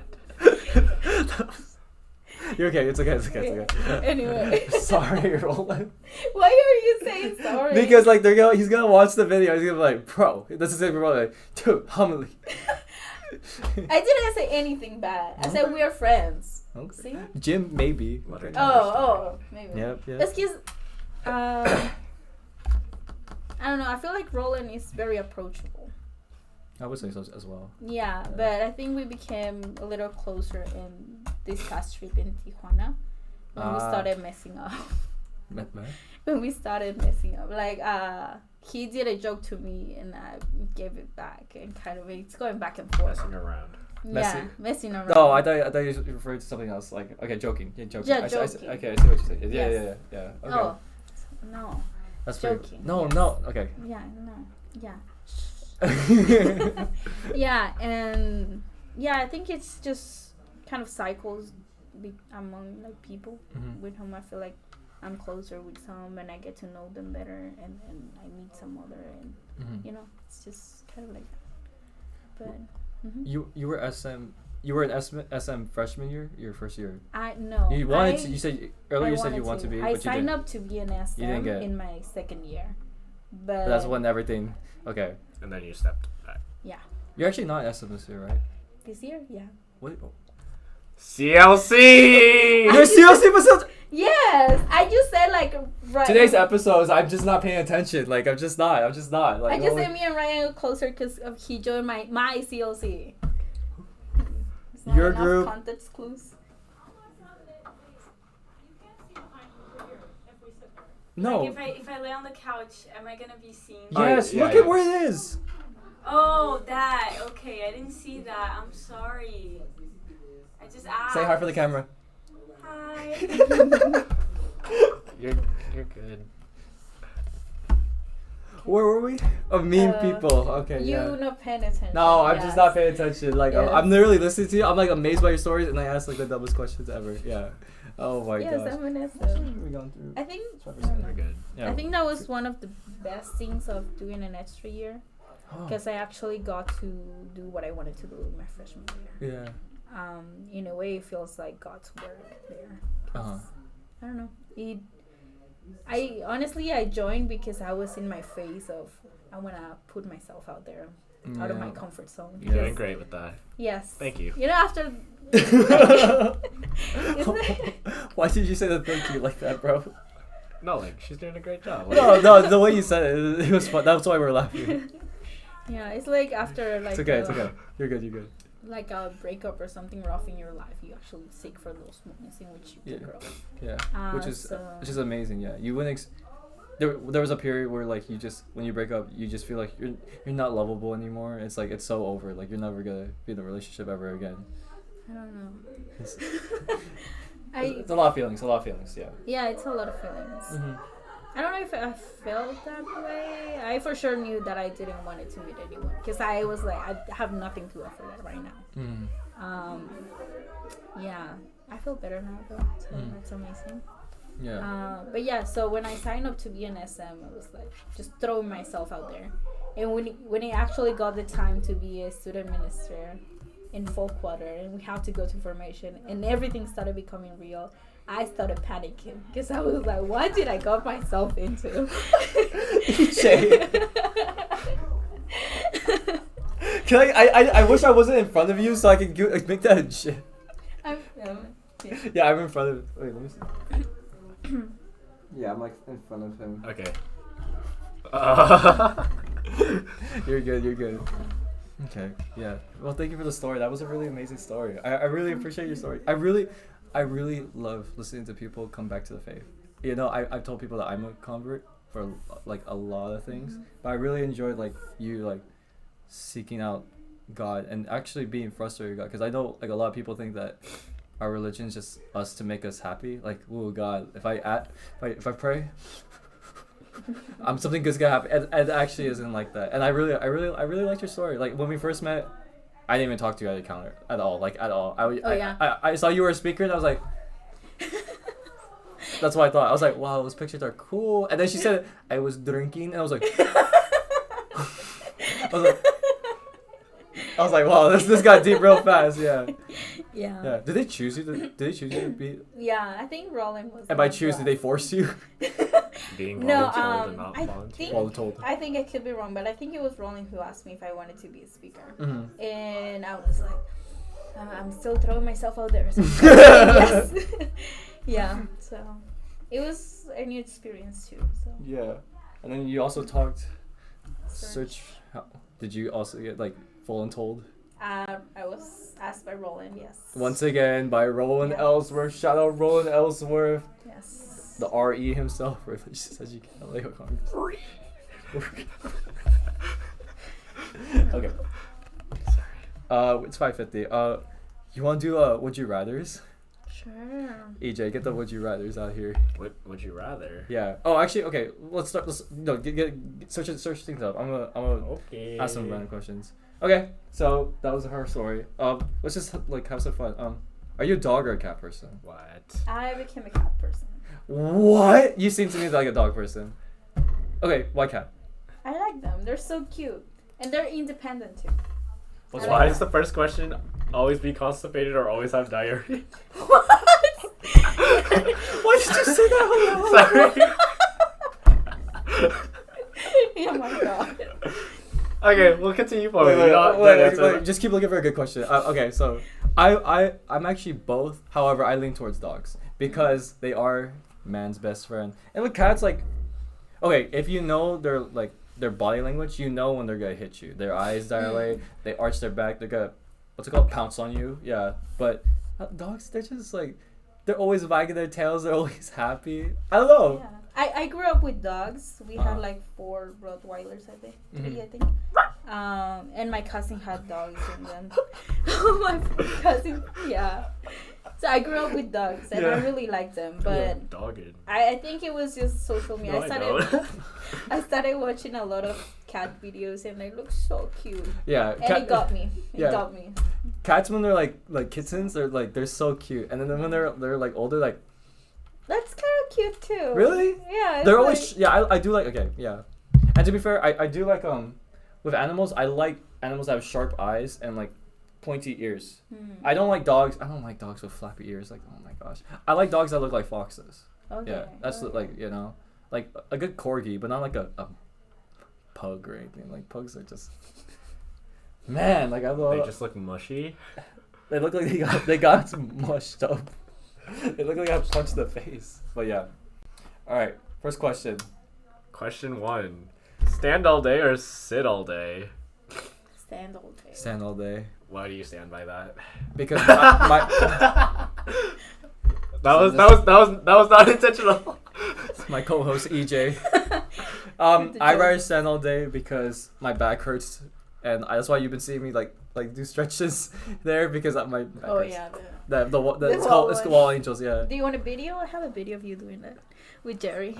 S2: You're okay. It's okay. It's okay. It's okay.
S4: Anyway.
S2: Sorry, Roland.
S4: Why are you saying sorry?
S2: Because like he's gonna watch the video. He's gonna be like, bro. That's the same for Roland. Like, dude, homily.
S4: I didn't say anything bad. I said we are friends.
S2: Okay.
S4: See?
S2: Jim, maybe.
S3: Okay.
S4: Maybe.
S2: Yep.
S4: Excuse. I don't know. I feel like Roland is very approachable.
S2: I would say so as well.
S4: Yeah, but I think we became a little closer in this past trip in Tijuana when we started messing up. When we started messing up, like he did a joke to me and I gave it back, and kind of it's going back and forth.
S3: Messing around.
S4: Messing around.
S2: No, I thought you referred to something else. Like, okay, joking. Yeah, joking.
S4: Yeah,
S2: okay, I see what you're saying. Yeah,
S4: Yes.
S2: yeah. Okay.
S4: Oh, no.
S2: That's
S4: Joking.
S2: No,
S4: yes.
S2: no. Okay.
S4: Yeah, no. Yeah. Yeah, and I think it's just kind of cycles among like people with whom I feel like I'm closer with some, and I get to know them better, and I meet some other, and you know, it's just kind of like that. But
S2: you were in SM freshman year, your first year. You said earlier you want to be.
S4: I
S2: but you
S4: signed
S2: didn't.
S4: up to be an SM in my second year, but
S2: That's when everything. Okay.
S3: And then you stepped back.
S4: Yeah.
S2: You're actually not SM this year, right?
S4: This year, yeah.
S2: What? Oh.
S3: CLC.
S2: You're CLC for
S4: Yes, I just said like right.
S2: Today's episodes, I'm just not paying attention. Like I'm just not. Like
S4: I just said me and Ryan are closer because he joined my CLC. It's not
S2: Your
S4: enough
S2: group.
S4: Context clues.
S2: No.
S5: Like if I lay on the couch, am I gonna be seen?
S2: Yes.
S3: Yeah,
S2: Look
S3: yeah.
S2: at where it is.
S5: Oh, that. Okay, I didn't see that. I'm sorry. I just asked.
S2: Say hi for the camera.
S5: Hi.
S3: You're good.
S2: Where were we? Oh, mean people. Okay.
S4: You not paying attention.
S2: No, I'm
S4: yes.
S2: just not paying attention. Like
S4: Yes.
S2: I'm literally listening to you. I'm like amazed by your stories, and I ask like the dumbest questions ever. Yeah. Oh my
S4: Yes,
S2: gosh.
S4: I'm an SM.
S2: We're going through.
S4: I think.
S3: We're good.
S2: Yeah.
S4: I think that was one of the best things of doing an extra year, because I actually got to do what I wanted to do in my freshman year.
S2: Yeah.
S4: In a way, it feels like God's work there. I don't know. I honestly joined because I was in my phase of I wanna put myself out there, out of my comfort zone.
S3: You're doing great with that.
S4: Yes.
S3: Thank you.
S4: You know, after.
S2: Why did you say the thank you like that, bro?
S3: No, like she's doing a great job.
S2: No, the way you said it was fun. That's why we're laughing.
S4: Yeah, it's like after like.
S2: It's okay. It's okay. You're good. You're good.
S4: Like a breakup or something rough in your life, you actually seek for those moments in which you can grow.
S2: Yeah. Which is amazing. Yeah. You wouldn't. There was a period where like you just when you break up you just feel like you're not lovable anymore. It's like it's so over. Like you're never gonna be in a relationship ever again.
S4: I don't know.
S2: It's a lot of feelings. Yeah.
S4: Yeah, it's a lot of feelings. I don't know if I felt that way. I for sure knew that I didn't want it to meet anyone because I was like, I have nothing to offer that right now. Yeah, I feel better now though, so that's amazing.
S2: Yeah.
S4: But yeah, so when I signed up to be an SM, I was like just throwing myself out there. And when it actually got the time to be a student minister in fall quarter, and we have to go to formation, and everything started becoming real, I started panicking because I was like, what did I got myself into?
S2: Can I wish I wasn't in front of you so I could make that in shit. Yeah, I'm in front of. Wait, let me see. Yeah, I'm like in front of him.
S3: Okay.
S2: You're good. Okay, yeah. Well, thank you for the story. That was a really amazing story. I really appreciate your story. I really love listening to people come back to the faith. You know, I've told people that I'm a convert for like a lot of things, but I really enjoyed like you like seeking out God and actually being frustrated with God, because I know like a lot of people think that our religion is just us to make us happy. Like, oh God, if I pray, Something good's gonna happen. And it actually isn't like that. And I really liked your story. Like when we first met, I didn't even talk to you at the counter at all. Like at all. I saw you were a speaker and I was like, that's what I thought. I was like, wow, those pictures are cool. And then she said I was drinking, and I was like, wow, this got deep real fast. Yeah.
S4: Yeah.
S2: Did they choose you? Did they choose you to be?
S4: Yeah, I think Roland was.
S2: And by choose, did they force you?
S3: Being
S4: No,
S3: voluntold and not volunteer.
S2: Voluntold.
S4: I think I could be wrong, but I think it was Roland who asked me if I wanted to be a speaker,
S2: Mm-hmm.
S4: and I was like, I'm still throwing myself out there. So yes. Yeah. So it was a new experience too. So.
S2: Yeah, and then you also talked. Search. Did you also get like voluntold?
S4: I was asked by Roland. Yes.
S2: Once again by Roland Ellsworth. Shout out Roland Ellsworth.
S4: Yes.
S2: The RE himself. Religious education. Lego Congress. Okay. Sorry. It's 5:50. You want to do would you rather's?
S4: Sure.
S2: EJ, get the would you rather's out here.
S3: What would you rather?
S2: Yeah. Oh, actually, okay. Let's start. Get search things up. I'm gonna
S3: Okay.
S2: ask some random questions. Okay. So that was her story. Let's just like have some fun. Are you a dog or a cat person?
S3: What?
S4: I became a cat person.
S2: What? You seem to me like a dog person. Okay. Why cat?
S4: I like them. They're so cute, and they're independent too.
S3: Why is the first question always be constipated or always have diarrhea?
S4: What?
S2: Why did you say that?
S3: Sorry.
S4: Oh my god.
S3: Okay, we'll continue forward.
S2: Wait, just keep looking for a good question. Okay, so I'm actually both. However, I lean towards dogs because they are man's best friend. And with cats, like, okay, if you know their body language, you know when they're gonna hit you. Their eyes dilate, they arch their back, they're gonna pounce on you. Yeah, but dogs, they're just like, they're always wagging their tails. They're always happy. I don't know.
S4: Yeah. I grew up with dogs. We had like 4 Rottweilers, I think. 3, I think. And my cousin had dogs, and then my cousin, yeah. So I grew up with dogs, and I really liked them. But I think it was just social media.
S3: No,
S4: I started watching a lot of cat videos, and they look so cute.
S2: Yeah,
S4: And it got me. It got me.
S2: Cats, when they're like kittens, they're so cute, and then when they're like older, like,
S4: that's kind of cute too.
S2: really?
S4: Yeah.
S2: They're always I do like, okay, yeah. And to be fair, I do like with animals, I like animals that have sharp eyes and like pointy ears. I don't like dogs with flappy ears. Like, oh my gosh, I like dogs that look like foxes.
S4: Okay.
S2: Yeah, that's like, you know, like a good corgi, but not like a pug or anything. Like pugs are just, man, like
S3: they just look mushy.
S2: They look like they got mushed up. They look like I got punched in the face. But yeah. All right, first question.
S3: Question 1: stand all day or sit all day?
S4: Stand all day.
S2: Stand all day.
S3: Why do you stand by that?
S2: Because my
S3: that was not intentional.
S2: my co-host EJ. I rather stand all day because my back hurts, and that's why you've been seeing me like do stretches there because my back hurts.
S4: Yeah.
S2: It's called Wall Angels. Yeah.
S4: Do you want a video? I have a video of you doing that with Jerry.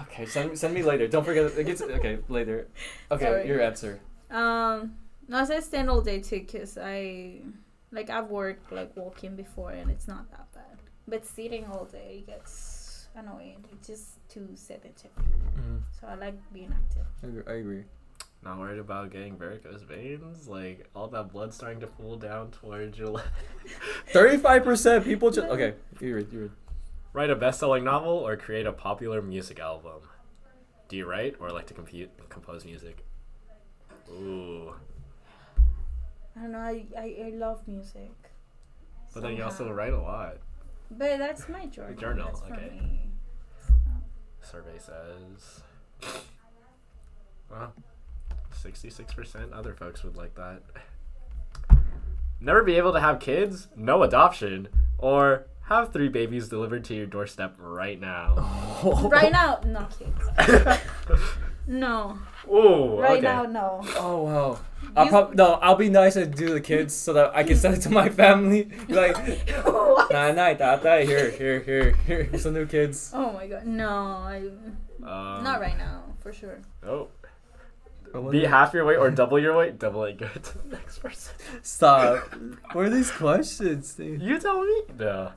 S2: Okay, send me later. Don't forget. Okay, later. Okay,
S4: Sorry.
S2: your answer.
S4: No, I said stand all day too, cause I've worked like walking before, and it's not that bad. But sitting all day gets annoying. It's just too sedentary. So I like being active.
S2: I agree.
S3: Not worried about getting varicose veins, like all that blood starting to pool down towards your leg.
S2: 35% people just okay. You read.
S3: Write a best-selling novel or create a popular music album. Do you write or like to compose music? Ooh.
S4: I don't know. I love music.
S3: But then you also write a lot.
S4: But that's my journal.
S3: Journal,
S4: That's for
S3: okay.
S4: me.
S3: Survey says, well, 66% other folks would like that. Never be able to have kids, no adoption, or have 3 babies delivered to your doorstep right now.
S4: Right now, no kids. No.
S3: Ooh,
S4: Right
S3: okay.
S4: now, no.
S2: Oh wow.
S4: You-
S2: I'll be nice and do the kids so that I can send it to my family. Be like,
S4: What?
S2: nah, tata, here. Some new kids.
S4: Oh my god, no. Not right now, for sure.
S3: Oh.
S2: I wonder-
S3: Be half your weight or double your weight. Double it. Go to the next person.
S2: Stop. What are these questions, dude?
S3: You tell me. No.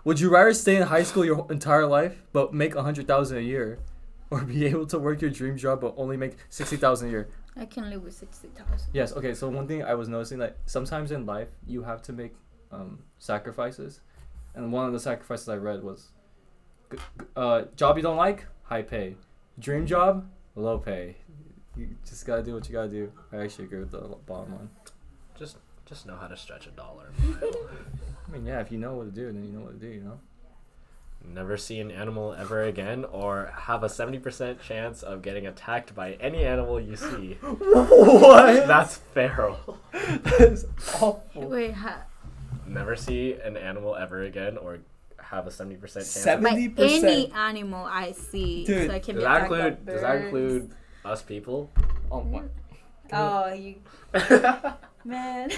S2: Would you rather stay in high school your entire life but make $100,000 a year, or be able to work your dream job but only make $60,000 a year?
S4: I can live with 60,000.
S2: Yes. Okay. So one thing I was noticing that sometimes in life you have to make sacrifices, and one of the sacrifices I read was, job you don't like, high pay, dream job, low pay. You just gotta do what you gotta do. I actually agree with the bottom one.
S3: Just know how to stretch a dollar.
S2: I mean, yeah, if you know what to do, then you know what to do. You know.
S3: Never see an animal ever again, or have a 70% chance of getting attacked by any animal you see.
S2: What?
S3: That's feral.
S2: That's awful.
S4: Wait,
S3: Never see an animal ever again, or have a 70% chance.
S2: Seven-
S3: Of,
S4: by
S2: 70%.
S4: any animal I see,
S2: Dude,
S4: so I can
S3: does
S4: be
S3: that
S4: attacked by
S3: include? Does that
S4: birds.
S3: include us people?
S2: Oh my.
S4: Oh, you man.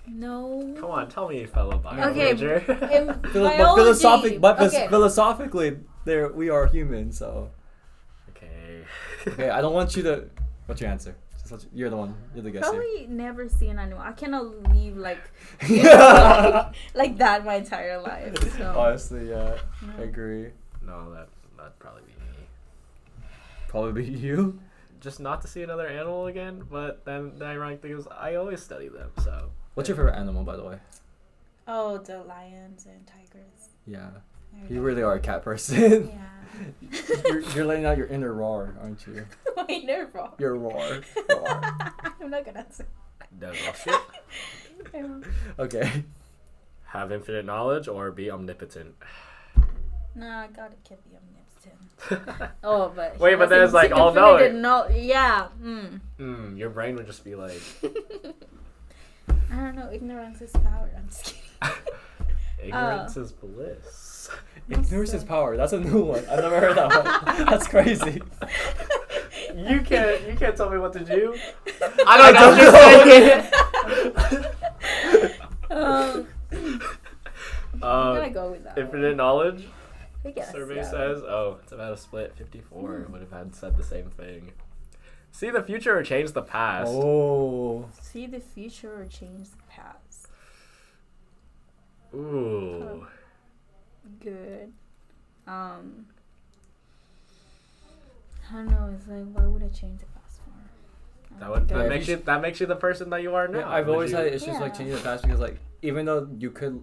S4: No.
S3: Come on, tell me, fellow bio
S4: Okay,
S3: major.
S4: In biology.
S2: Philosophically, there we are humans. So
S3: Okay.
S2: okay, I don't want you to. What's your answer? You're the one. You're the guest here.
S4: Probably never see an animal. I cannot live like like that my entire life. So.
S2: Honestly, yeah,
S4: No.
S2: I agree.
S3: No, that'd probably be me.
S2: Probably you.
S3: Just not to see another animal again, but then the ironic thing is I always study them, so.
S2: What's your favorite animal, by the way?
S4: Oh, the lions and tigers.
S2: Yeah,
S4: They're
S2: you
S4: the-
S2: really are a cat person.
S4: Yeah.
S2: you're letting out your inner roar, aren't you?
S4: My nerve roar.
S2: Your roar.
S4: I'm not gonna answer.
S3: No bullshit.
S2: Okay.
S3: Have infinite knowledge or be omnipotent.
S4: Nah, God, it can't be omnipotent. Oh, but
S3: Wait, but there's, like,
S4: infinite
S3: all-knowing.
S4: Yeah.
S3: Your brain would just be like,
S4: I don't know. Ignorance is power. I'm just kidding.
S3: ignorance is bliss.
S2: Ignorance is power. That's a new one. I've never heard that one. That's crazy.
S3: You can't tell me what to do. I don't know.
S4: I'm gonna go with that.
S3: Infinite knowledge.
S4: I guess,
S3: Survey
S4: yeah.
S3: says, it's about a split 54. Would have had said the same thing. See the future or change the past.
S2: Oh.
S4: See the future or change the past.
S3: Ooh.
S4: Good. I don't know. It's like, why would I change the past for?
S3: That makes you the person that you are now.
S2: Yeah, I've
S3: Would
S2: always
S3: you-
S2: had issues like
S4: Yeah.
S2: changing the past because like even though you could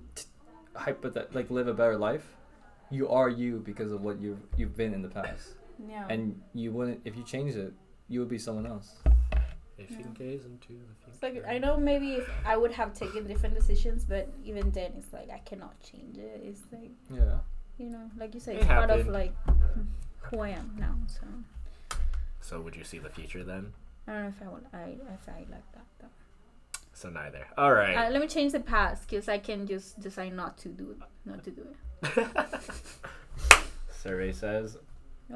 S2: live a better life, you are you because of what you've been in the past,
S4: Yeah.
S2: and you wouldn't if you changed it, you would be someone else.
S3: If you gaze into the future.
S4: It's like, I know maybe if I would have taken different decisions, but even then, it's like I cannot change it. It's like,
S2: Yeah.
S4: like you said,
S3: It
S4: it's part of
S3: happened.
S4: like who I am now. So
S3: So would you see the future then?
S4: I don't know if I like that though.
S3: So neither. All right.
S4: Let me change the past because I can just decide not to do it.
S3: Survey says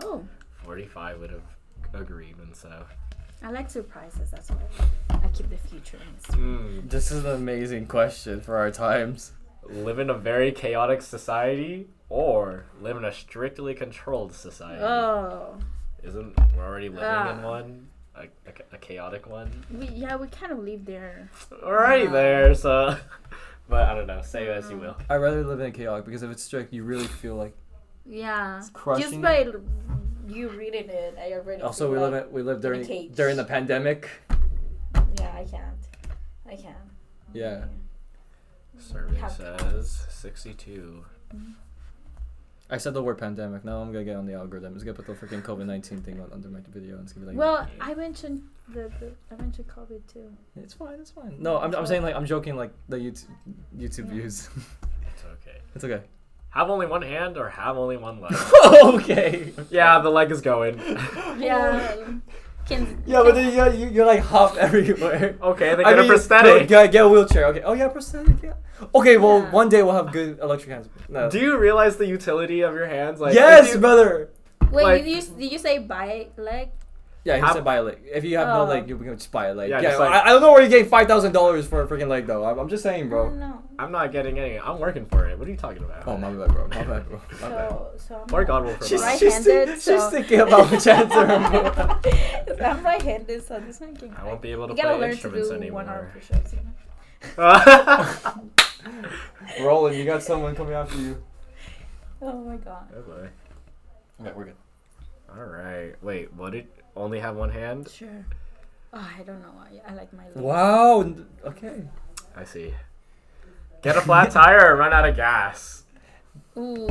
S4: Oh,
S3: 45 would have agreed, and so.
S4: I like surprises. That's why I keep the future in this.
S2: This is an amazing question for our times.
S3: Live in a very chaotic society or live in a strictly controlled society.
S4: Oh,
S3: Isn't we're already living in one? A chaotic one?
S4: we kind of live there.
S3: Already there, so. But I don't know. Say as you will.
S2: I'd rather live in a chaotic because if it's strict, you really feel like.
S4: Yeah,
S2: It's crushing.
S4: just by you reading it, I already.
S2: Also,
S4: feel
S2: we live
S4: in a cage.
S2: during the pandemic.
S4: Yeah, I can't.
S2: Yeah.
S3: Survey
S4: Have
S3: says 62.
S2: I said the word pandemic. Now I'm gonna get on the algorithm. It's gonna put the freaking COVID-19 thing under my video, and it's gonna be like.
S4: Well, I mentioned I mentioned COVID too.
S2: It's fine. It's fine. No, I'm saying like I'm joking like the YouTube views.
S3: It's okay.
S2: It's okay.
S3: Have only one hand or have only one leg?
S2: Okay.
S3: Yeah, the leg is going.
S4: Yeah.
S2: Yeah, but then you're like hop everywhere.
S3: Okay, then get a prosthetic.
S2: Get a wheelchair. Okay. Oh yeah, prosthetic. Yeah. Okay. Well,
S4: Yeah.
S2: one day we'll have good electric hands. No.
S3: Do you realize the utility of your hands? Like,
S2: Yes,
S3: if you,
S2: brother.
S4: Wait,
S3: Like-
S4: did you say bi leg?
S2: Yeah, he
S3: How-
S2: said buy a leg. If you have no
S4: Oh.
S2: leg, you can just buy a leg.
S3: Yeah,
S2: Yeah,
S3: just like-
S2: I don't know where you're getting $5,000 for a freaking leg though. I'm just saying,
S4: I
S2: bro.
S4: don't know.
S3: I'm not getting any. I'm working for it. What are you talking about?
S2: Oh my bad, bro. My bad, bro. My bad.
S4: So I'm
S3: Or God will
S2: She's,
S3: provide.
S4: Right-handed,
S2: she's
S4: so-
S2: thinking about which answer.
S4: I'm right-handed, so this one can.
S3: I won't be able to
S4: You gotta
S3: play
S4: learn to
S3: instruments
S4: do
S3: anymore.
S4: 1 hour push-ups. You know?
S2: Roland, you got someone coming after you.
S4: Oh my god.
S3: Oh boy.
S2: Okay, we're good.
S3: All right. Wait. What did only have one hand?
S4: Sure. Oh, I don't know. I like my legs.
S2: Wow. Okay.
S3: I see. Get a flat tire or run out of gas.
S4: Ooh. I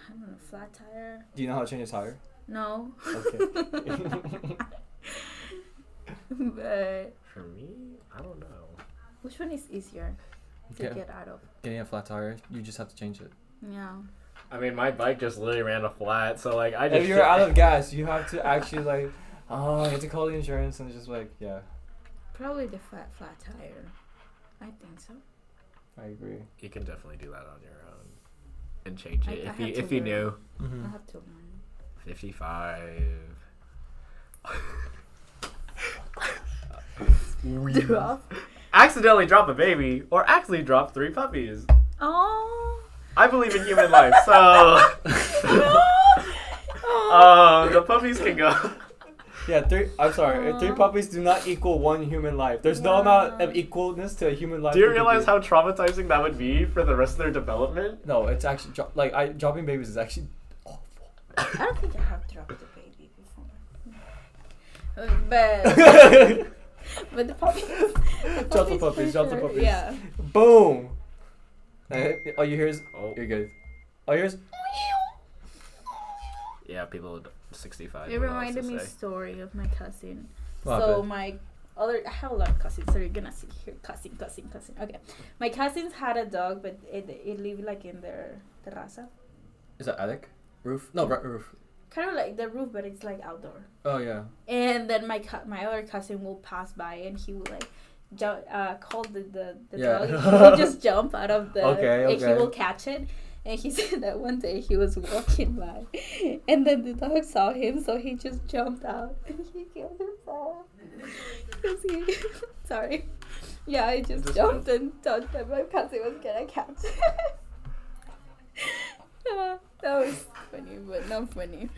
S4: don't know. Flat tire?
S2: Do you know how to change a tire?
S4: No.
S2: Okay.
S4: But
S3: For me, I don't know.
S4: which one is easier to
S2: Okay.
S4: get out of?
S2: Getting a flat tire, you just have to change it.
S4: Yeah.
S3: I mean, my bike just literally ran a flat, so like I just.
S2: If you're out of gas, you have to actually like, oh, you have to call the insurance and it's just like, yeah,
S4: Probably the flat tire. I think so.
S2: I agree.
S3: You can definitely do that on your own and change
S4: I
S3: it
S4: have
S3: if
S4: to
S3: you
S4: learn.
S3: knew.
S2: Mm-hmm.
S4: I'll have to learn.
S3: 55.
S4: Drop.
S3: Accidentally drop a baby or actually drop 3 puppies.
S4: Oh.
S3: I believe in human life, so the puppies can go.
S2: Yeah, 3. I'm sorry. 3 puppies do not equal 1 human life. There's no amount of equalness to a human life.
S3: Do you
S2: that can
S3: realize
S2: do.
S3: how traumatizing that would be for the rest of their development?
S2: No, it's actually dropping babies is actually awful.
S4: I don't think I have dropped a baby before. But the puppies.
S2: Drop the puppies. Drop the puppies.
S4: Yeah.
S2: Boom. All you hear is
S3: Oh,
S2: you're good. All you hear is
S3: yeah, people 65.
S4: It reminded me a story of my cousin.
S2: What
S4: So
S2: happened?
S4: I have a lot of cousins, so you're gonna see here cousin. Okay, my cousins had a dog, but it lived like in their terraza,
S2: Is that attic? Roof? No, roof.
S4: kind of like the roof, but it's like outdoor.
S2: Oh yeah.
S4: And then my other cousin will pass by, and he will like call the
S2: Yeah.
S4: dog. He will just jump out of the.
S2: Okay,
S4: And he will catch it. And he said that one day he was walking by, and then the dog saw him, so he just jumped out and he killed himself. 'Cause he, sorry, yeah, I just jumped and thought that my cousin was gonna catch it. Yeah, that was funny, but not funny.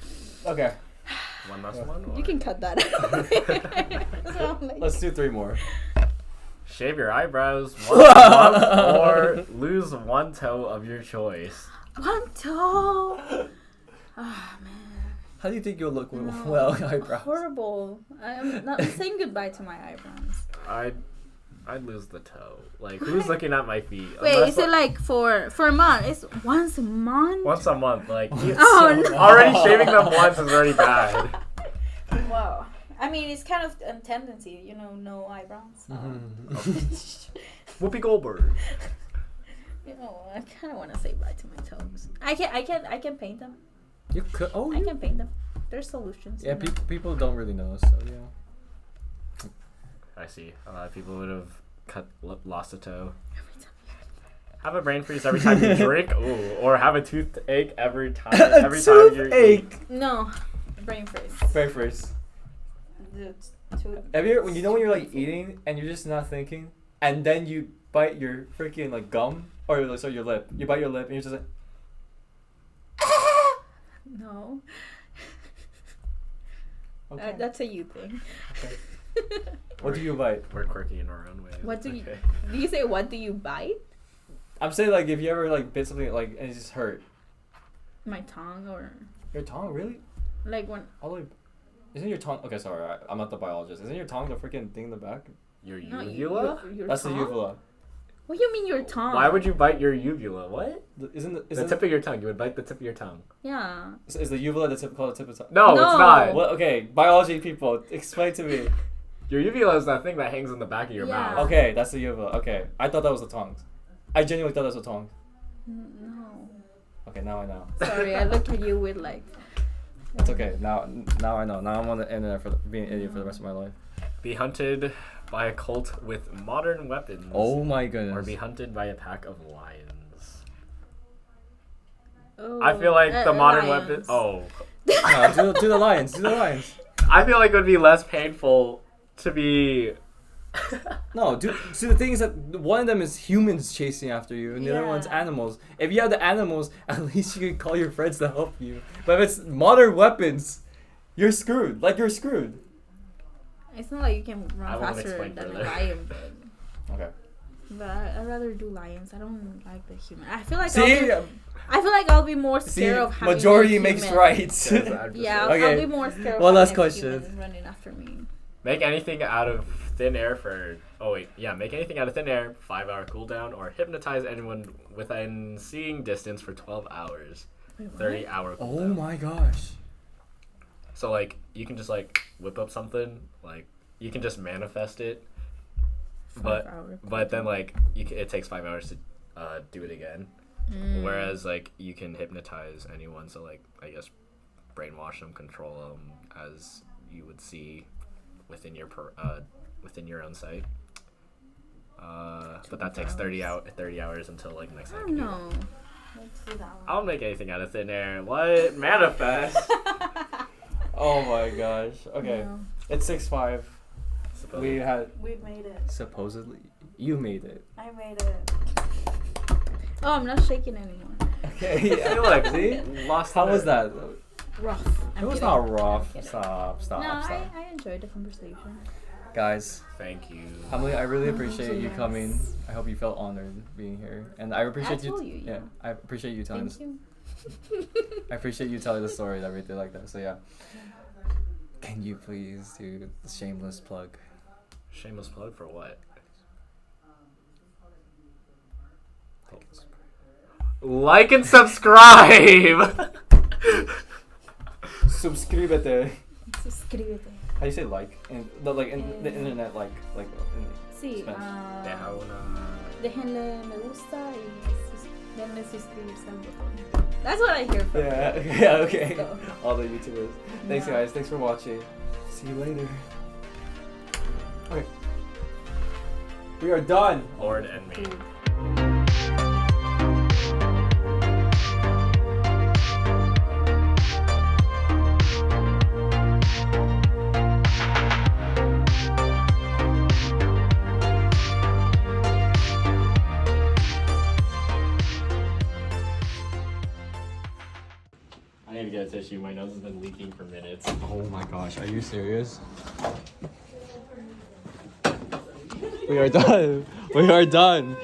S2: Okay.
S3: One last one?
S4: You can cut that out. So I'm like,
S2: Let's do 3 more.
S3: Shave your eyebrows once a month or lose 1 toe of your choice.
S4: 1 toe. Ah man.
S2: How do you think you'll look with
S4: No,
S2: well eyebrows?
S4: Horrible. I'm saying goodbye to my eyebrows.
S3: I'd lose the toe. Like, who's looking at my feet?
S4: Wait,
S3: Unless,
S4: is it like for a month? It's once a month?
S3: once a month? Like,
S4: Oh, no.
S3: already shaving them once is already bad.
S4: Wow. I mean, it's kind of a tendency, no eyebrows. So.
S3: Whoopi Goldberg.
S4: I kind of want to say bye to my toes. I can paint them.
S2: You could. Oh,
S4: I can paint them. There's solutions.
S2: Yeah,
S4: you know.
S2: people don't really know, so yeah.
S3: I see. A lot of people would have lost a toe. Have a brain freeze every time you drink, or have a toothache every time you eat.
S4: No, brain freeze.
S2: Very first. Have you when you're like eating and you're just not thinking, and then you bite your freaking like gum or your lip. You bite your lip and you're just like.
S4: No.
S2: Okay.
S4: That's a you thing.
S2: Okay. What do you bite?
S3: We're quirky in our own ways.
S4: What
S3: It's
S4: do you?
S3: okay.
S4: Do you say what do you bite?
S2: I'm saying like if you ever like bit something like and it just hurt.
S4: My tongue or
S2: Your tongue really?
S4: like when?
S2: All the way. Isn't your tongue? Okay, sorry, I'm not the biologist. Isn't your tongue the freaking thing in the back?
S3: Your
S4: No,
S3: uvula?
S4: your
S2: That's
S4: tongue?
S2: the uvula.
S4: What do you mean your tongue?
S3: Why would you bite your uvula? What?
S2: Isn't
S3: The tip of your tongue. You would bite the tip of your tongue.
S4: Yeah.
S2: is the uvula the tip called the tip of the tongue?
S3: No,
S4: No.
S3: it's not.
S2: What? Okay, biology people, explain to me.
S3: Your uvula is that thing that hangs in the back of your
S4: Yeah.
S3: mouth.
S2: Okay, that's the uvula. Okay, I thought that was the tongue. I genuinely thought that was the tongue.
S4: No.
S2: Okay, now I know.
S4: Sorry, I looked at you with like.
S2: It's okay. Now I know. Now I'm on the internet for being an idiot for the rest of my life.
S3: Be hunted by a cult with modern weapons.
S2: Oh my
S3: Or
S2: goodness.
S3: be hunted by a pack of lions.
S4: Oh,
S3: I feel like the modern weapon.
S4: lions.
S3: Oh,
S2: No, do the lions. Do the lions.
S3: I feel like it would be less painful to be.
S2: No, see the thing is that one of them is humans chasing after you, and the other one's
S4: Yeah.
S2: animals. If you have the animals, at least you can call your friends to help you. But if it's modern weapons, you're screwed. Like you're screwed.
S4: It's not like you can
S3: I
S4: run
S3: won't
S4: faster
S3: explain
S4: than
S3: further.
S4: a lion. But,
S2: Okay.
S4: but I'd rather do lions. I don't like the human. I feel like
S2: See,
S4: I feel like I'll be more
S2: see,
S4: scared of having
S2: majority
S4: a
S2: makes
S4: human.
S2: right.
S4: Yeah, I'll
S2: Okay.
S4: be more scared.
S2: One
S4: of
S2: last
S4: having a
S2: question.
S4: human running after me.
S3: Make anything out of thin air for. Oh wait, yeah. Make anything out of thin air. 5-hour cooldown, or hypnotize anyone within seeing distance for 12 hours.
S4: Wait, what?
S3: 30-hour cooldown.
S2: Oh my gosh.
S3: So like you can just like whip up something, like you can just manifest it, but
S4: 5-hour
S3: then like it takes 5 hours to do it again. Whereas like you can hypnotize anyone, so like I guess brainwash them, control them as you would see within your own sight. But that takes 30 hours until like next
S4: I
S3: time.
S4: don't know. Let's do that one.
S3: I'll make anything out of thin air. What? Manifest.
S2: Oh my gosh. Okay.
S4: No.
S2: It's 6-5. We had
S5: We made it.
S2: supposedly you made it.
S5: I made it.
S4: Oh, I'm not shaking anymore.
S2: Okay.
S3: I feel like
S2: See?
S3: lost.
S2: How was that?
S4: Rough.
S2: It was not rough. Stop.
S4: No,
S2: Stop.
S4: I enjoyed the conversation.
S2: Guys,
S3: Thank you.
S2: Emily, I really
S4: Oh,
S2: appreciate you
S4: yes.
S2: coming. I hope you felt honored being here, and I appreciate
S4: told you,
S2: Yeah,
S4: yeah.
S2: I appreciate you telling.
S4: Thank you.
S2: I appreciate you telling the story and everything like that. So yeah, can you please do the shameless plug?
S3: Shameless plug for what? Like and subscribe.
S2: Suscríbete.
S4: Suscríbete.
S2: How do you say like? In the internet, like
S4: Sí.
S3: Deja una.
S4: Déjenle me gusta y denle suscribirse al botón. That's what I hear from
S2: Yeah.
S4: you.
S2: Yeah. Okay.
S4: So,
S2: All the YouTubers. Thanks,
S4: yeah.
S2: guys. Thanks for watching. See you later. Okay. We are done.
S3: Lord and me.
S4: Dude.
S3: I need to get a tissue. My nose has been leaking for minutes.
S2: Oh my gosh, are you serious? We are done. We are done.